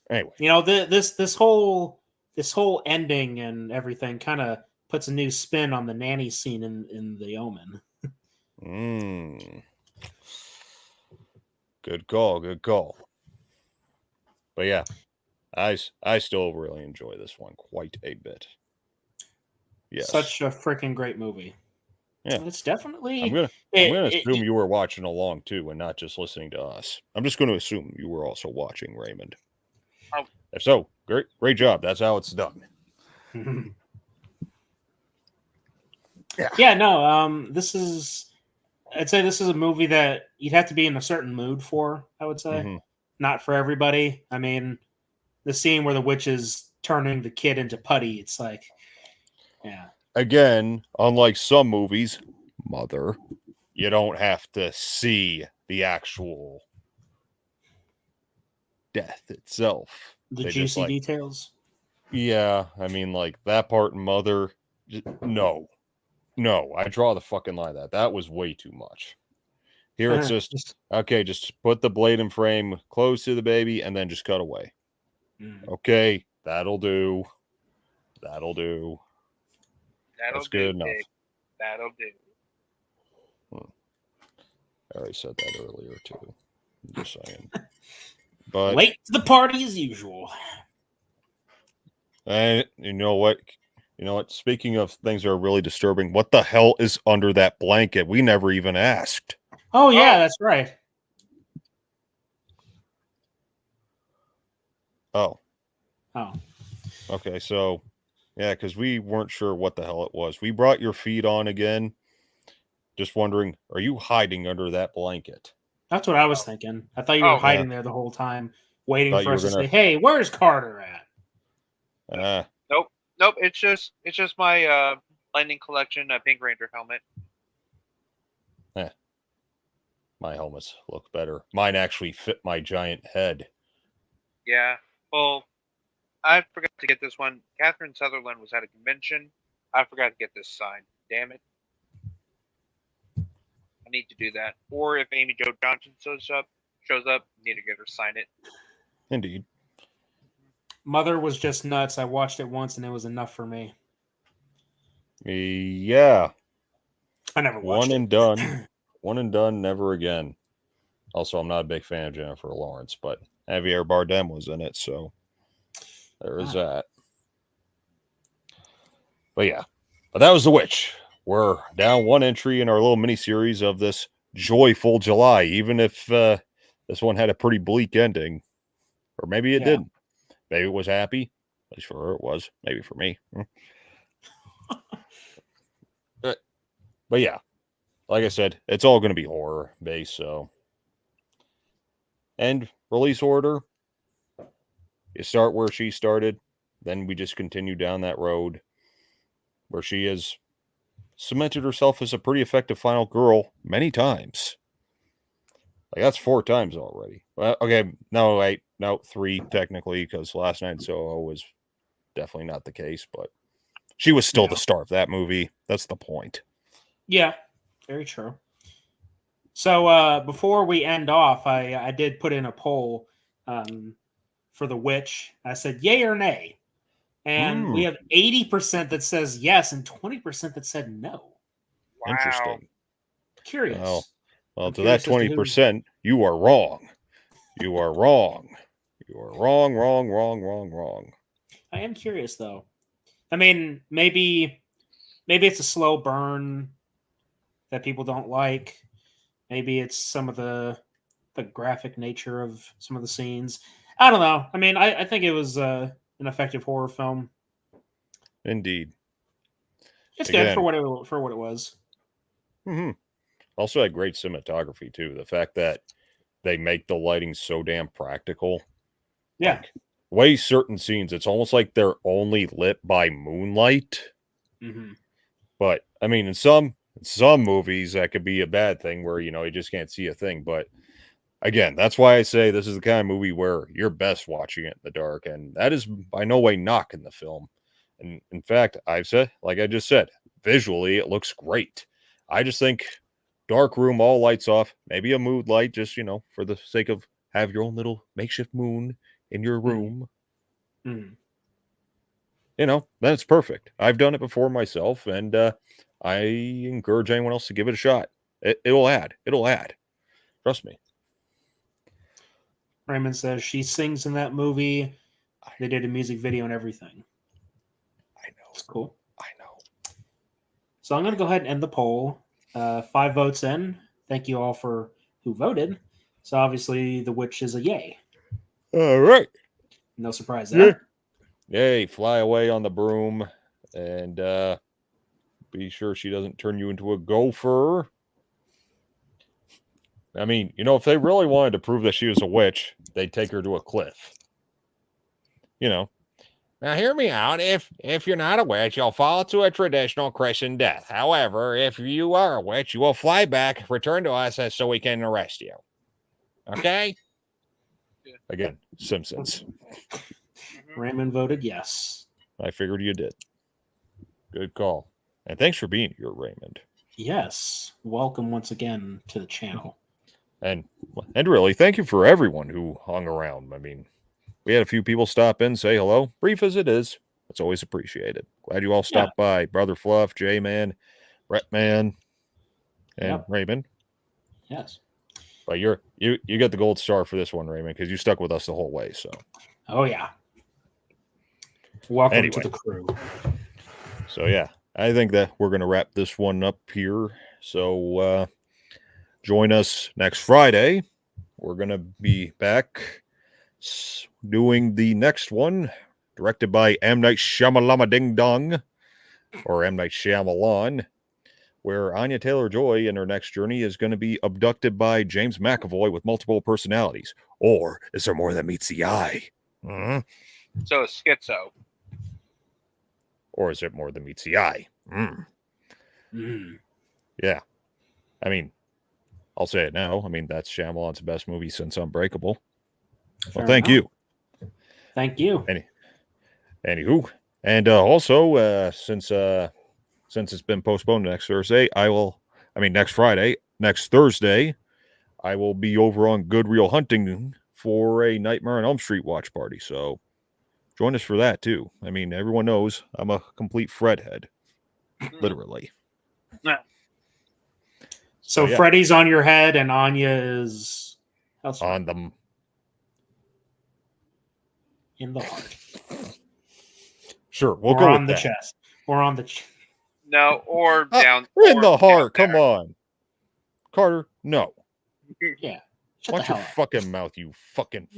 S8: Anyway,
S9: you know, this whole ending and everything kind of puts a new spin on the nanny scene in The Omen.
S8: Good call. But yeah, I still really enjoy this one quite a bit. Yes.
S9: Such a freaking great movie.
S8: Yeah.
S9: It's definitely...
S8: I'm gonna assume you were watching along too and not just listening to us. I'm just going to assume you were also watching, Raymond.
S11: Oh.
S8: If so, great job. That's how it's done.
S9: Yeah, no, I'd say this is a movie that you'd have to be in a certain mood for, I would say.
S8: Mm-hmm.
S9: Not for everybody. I mean, the scene where the witch is turning the kid into putty, it's like, yeah.
S8: Again, unlike some movies, Mother, you don't have to see the actual death itself.
S9: The juicy details?
S8: Yeah, I mean, like, that part in Mother, no, I draw the fucking line. That was way too much. Here it's just, okay, just put the blade and frame close to the baby and then just cut away. Okay, that'll do. That's good enough.
S11: That'll do.
S8: I already said that earlier, too. I'm just saying. But
S9: late to the party as usual.
S8: And you know what? Speaking of things that are really disturbing, what the hell is under that blanket? We never even asked.
S9: Oh, yeah, that's right.
S8: Oh. Okay, so, yeah, because we weren't sure what the hell it was. We brought your feed on again. Just wondering, are you hiding under that blanket?
S9: That's what I was thinking. I thought you were hiding there the whole time, waiting for us to say, hey, where's Carter at?
S11: Nope. It's just my Lightning Collection, a Pink Ranger helmet.
S8: My helmets look better. Mine actually fit my giant head.
S11: Yeah. Well, I forgot to get this one. Catherine Sutherland was at a convention. I forgot to get this signed. Damn it. I need to do that. Or if Amy Jo Johnson shows up, I need to get her sign it.
S8: Indeed.
S9: Mother was just nuts. I watched it once and it was enough for me.
S8: Yeah.
S9: I never watched
S8: One and done. One and done, never again. Also, I'm not a big fan of Jennifer Lawrence, but Javier Bardem was in it, so there is that. But yeah, but that was The Witch. We're down one entry in our little mini-series of this joyful July, even if this one had a pretty bleak ending. Or maybe it didn't. Maybe it was happy. At least for her it was. Maybe for me. But yeah, like I said, it's all going to be horror-based, so. And release order, you start where she started, then we just continue down that road where she has cemented herself as a pretty effective final girl many times. Like, that's 4 times already. Well, okay, no, wait, no, 3 technically, because Last Night in Soho was definitely not the case, but she was still the star of that movie. That's the point.
S9: Yeah, very true. So before we end off, I did put in a poll for The Witch. I said yay or nay. And we have 80% that says yes and 20% that said no.
S11: Wow.
S8: Interesting.
S9: Curious.
S8: Well, to that 20%, you are wrong. You are wrong. You are wrong, wrong, wrong, wrong, wrong.
S9: I am curious, though. I mean, maybe it's a slow burn that people don't like. Maybe it's some of the graphic nature of some of the scenes. I don't know. I mean, I think it was an effective horror film.
S8: Indeed.
S9: It's good for what it was.
S8: Mm-hmm. Also had great cinematography, too. The fact that they make the lighting so damn practical.
S9: Yeah.
S8: Like, way certain scenes, it's almost like they're only lit by moonlight.
S9: Mm-hmm.
S8: But, I mean, in some movies, that could be a bad thing where, you just can't see a thing. But, again, that's why I say this is the kind of movie where you're best watching it in the dark. And that is by no way knocking the film. And, in fact, I've said, like I just said, visually, it looks great. I just think dark room, all lights off, maybe a mood light, just, for the sake of have your own little makeshift moon in your room.
S9: Mm-hmm.
S8: Then it's perfect. I've done it before myself, and I encourage anyone else to give it a shot. It'll add. It'll add. Trust me.
S9: Raymond says she sings in that movie. They did a music video and everything.
S8: I know.
S9: It's cool.
S8: I know.
S9: So I'm going to go ahead and end the poll. 5 votes in. Thank you all for who voted. So obviously The Witch is a yay.
S8: All right.
S9: No surprise there.
S8: Yay, fly away on the broom and be sure she doesn't turn you into a gopher. I mean, if they really wanted to prove that she was a witch, they'd take her to a cliff. Now,
S10: hear me out. If you're not a witch, you'll fall to a traditional Christian death. However, if you are a witch, you will fly back, return to us so we can arrest you. Okay?
S8: Again, Simpsons.
S9: Raymond voted yes.
S8: I figured you did. Good call. And thanks for being here, Raymond.
S9: Yes. Welcome once again to the channel.
S8: And really, thank you for everyone who hung around. I mean, we had a few people stop in, say hello. Brief as it is, it's always appreciated. Glad you all stopped by. Brother Fluff, J-Man, Brett Man, and Raymond.
S9: Yes.
S8: But you get the gold star for this one, Raymond, because you stuck with us the whole way. So.
S9: Oh, yeah. Welcome to the crew.
S8: So, yeah, I think that we're going to wrap this one up here. So, join us next Friday. We're going to be back doing the next one, directed by M. Night Shyamalama Ding Dong, or M. Night Shyamalan, where Anya Taylor-Joy in her next journey is going to be abducted by James McAvoy with multiple personalities. Or is there more than meets the eye?
S11: So schizo.
S8: Or is it more than meets the eye? Yeah. I mean, I'll say it now. I mean, that's Shyamalan's best movie since Unbreakable. Well, thank you.
S9: Thank you.
S8: Anywho. And also, since it's been postponed to next Thursday, I will be over on Good Real Hunting for a Nightmare on Elm Street watch party. So join us for that, too. I mean, everyone knows I'm a complete Fred head. Literally.
S9: So
S8: yeah.
S9: Freddy's on your head and Anya is
S8: on them.
S9: In the heart.
S8: Sure, we'll
S9: or
S8: go
S9: on
S8: with
S9: the
S8: that.
S9: chest. Or on the
S11: No, or down.
S8: In the heart.
S11: Down
S8: Come on. Carter, no.
S9: Yeah.
S8: Watch your fucking mouth, you fucking.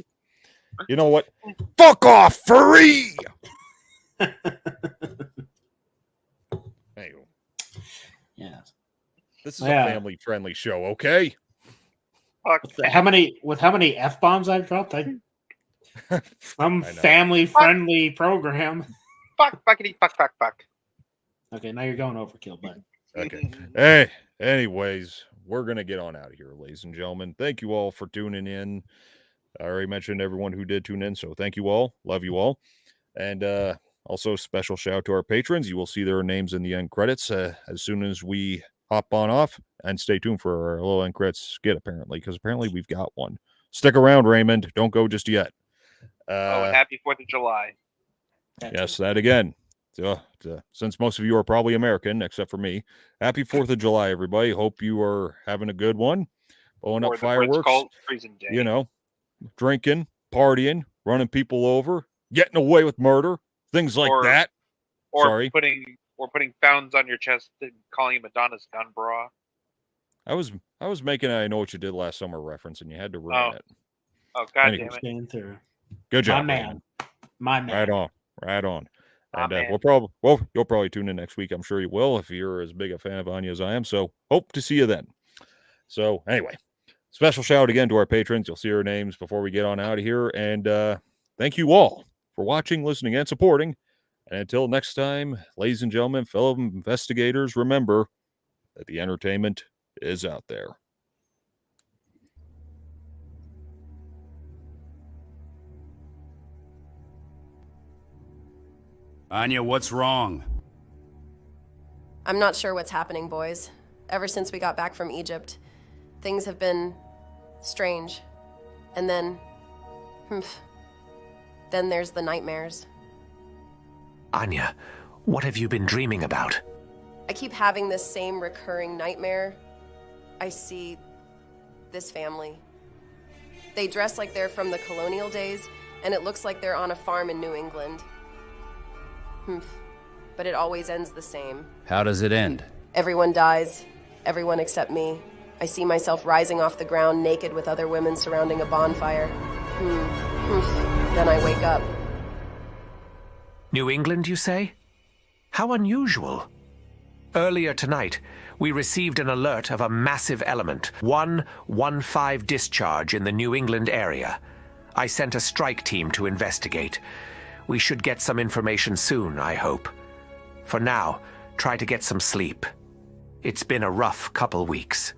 S8: You know what? Fuck off, furry! Anyway.
S9: Yeah.
S8: This is a family-friendly show, okay?
S9: How many F-bombs I've dropped? Some family-friendly program.
S11: Fuck, fuckity, fuck, fuck, fuck.
S9: Okay, now you're going overkill, bud.
S8: Okay. Hey, anyways, we're going to get on out of here, ladies and gentlemen. Thank you all for tuning in. I already mentioned everyone who did tune in, so thank you all. Love you all. And also, special shout out to our patrons. You will see their names in the end credits as soon as we hop on off. And stay tuned for our little end credits skit, apparently, because apparently we've got one. Stick around, Raymond. Don't go just yet.
S11: Happy 4th of July.
S8: Yes, that again. Since most of you are probably American, except for me, happy 4th of July, everybody. Hope you are having a good one. Blowing up fireworks. You know, drinking, partying, running people over, getting away with murder, things like that.
S11: Or putting fountains on your chest and calling Madonna's gun bra.
S8: I was making I Know What You Did Last Summer reference, and you had to ruin it.
S11: Oh, God damn it.
S8: Good job,
S9: My man.
S8: Right on. And you'll probably tune in next week. I'm sure you will if you're as big a fan of Anya as I am. So hope to see you then. So anyway, special shout out again to our patrons. You'll see our names before we get on out of here. And thank you all for watching, listening, and supporting. And until next time, ladies and gentlemen, fellow investigators, remember that the entertainment is out there.
S2: Anya, what's wrong?
S1: I'm not sure what's happening, boys. Ever since we got back from Egypt, things have been strange. And then there's the nightmares.
S3: Anya, what have you been dreaming about?
S1: I keep having this same recurring nightmare. I see this family. They dress like they're from the colonial days, and it looks like they're on a farm in New England. But it always ends the same.
S2: How does it end?
S1: Everyone dies. Everyone except me. I see myself rising off the ground naked with other women surrounding a bonfire. Then I wake up.
S3: New England, you say? How unusual. Earlier tonight, we received an alert of a massive element, 115 discharge in the New England area. I sent a strike team to investigate. We should get some information soon, I hope. For now, try to get some sleep. It's been a rough couple weeks.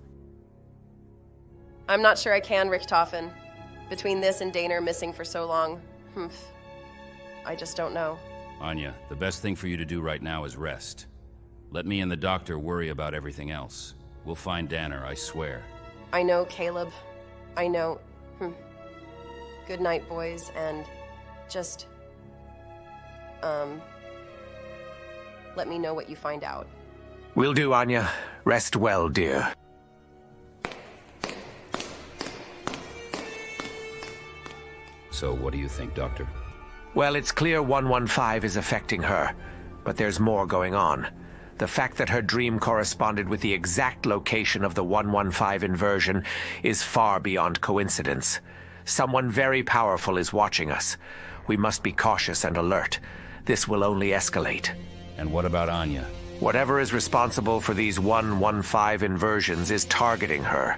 S1: I'm not sure I can, Richtofen. Between this and Daner missing for so long, I just don't know.
S2: Anya, the best thing for you to do right now is rest. Let me and the doctor worry about everything else. We'll find Daner, I swear.
S1: I know, Caleb. I know. Good night, boys, and just... let me know what you find out.
S3: Will do, Anya. Rest well, dear.
S2: So what do you think, Doctor?
S3: Well, it's clear 115 is affecting her, but there's more going on. The fact that her dream corresponded with the exact location of the 115 inversion is far beyond coincidence. Someone very powerful is watching us. We must be cautious and alert. This will only escalate.
S2: And what about Anya?
S3: Whatever is responsible for these 115 inversions is targeting her.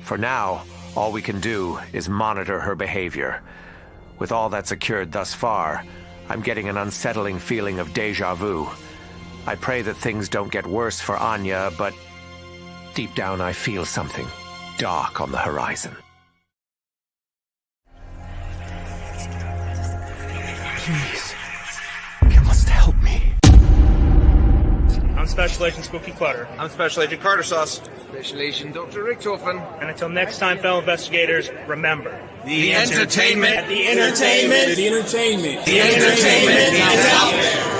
S3: For now, all we can do is monitor her behavior. With all that's occurred thus far, I'm getting an unsettling feeling of déjà vu. I pray that things don't get worse for Anya, but deep down I feel something dark on the horizon. Please, you must help me.
S12: I'm Special Agent Spooky Clutter.
S13: I'm Special Agent Carter Sauce.
S14: Special Agent Dr. Richtofen.
S12: And until next time, fellow investigators, remember...
S13: The entertainment
S12: is out there.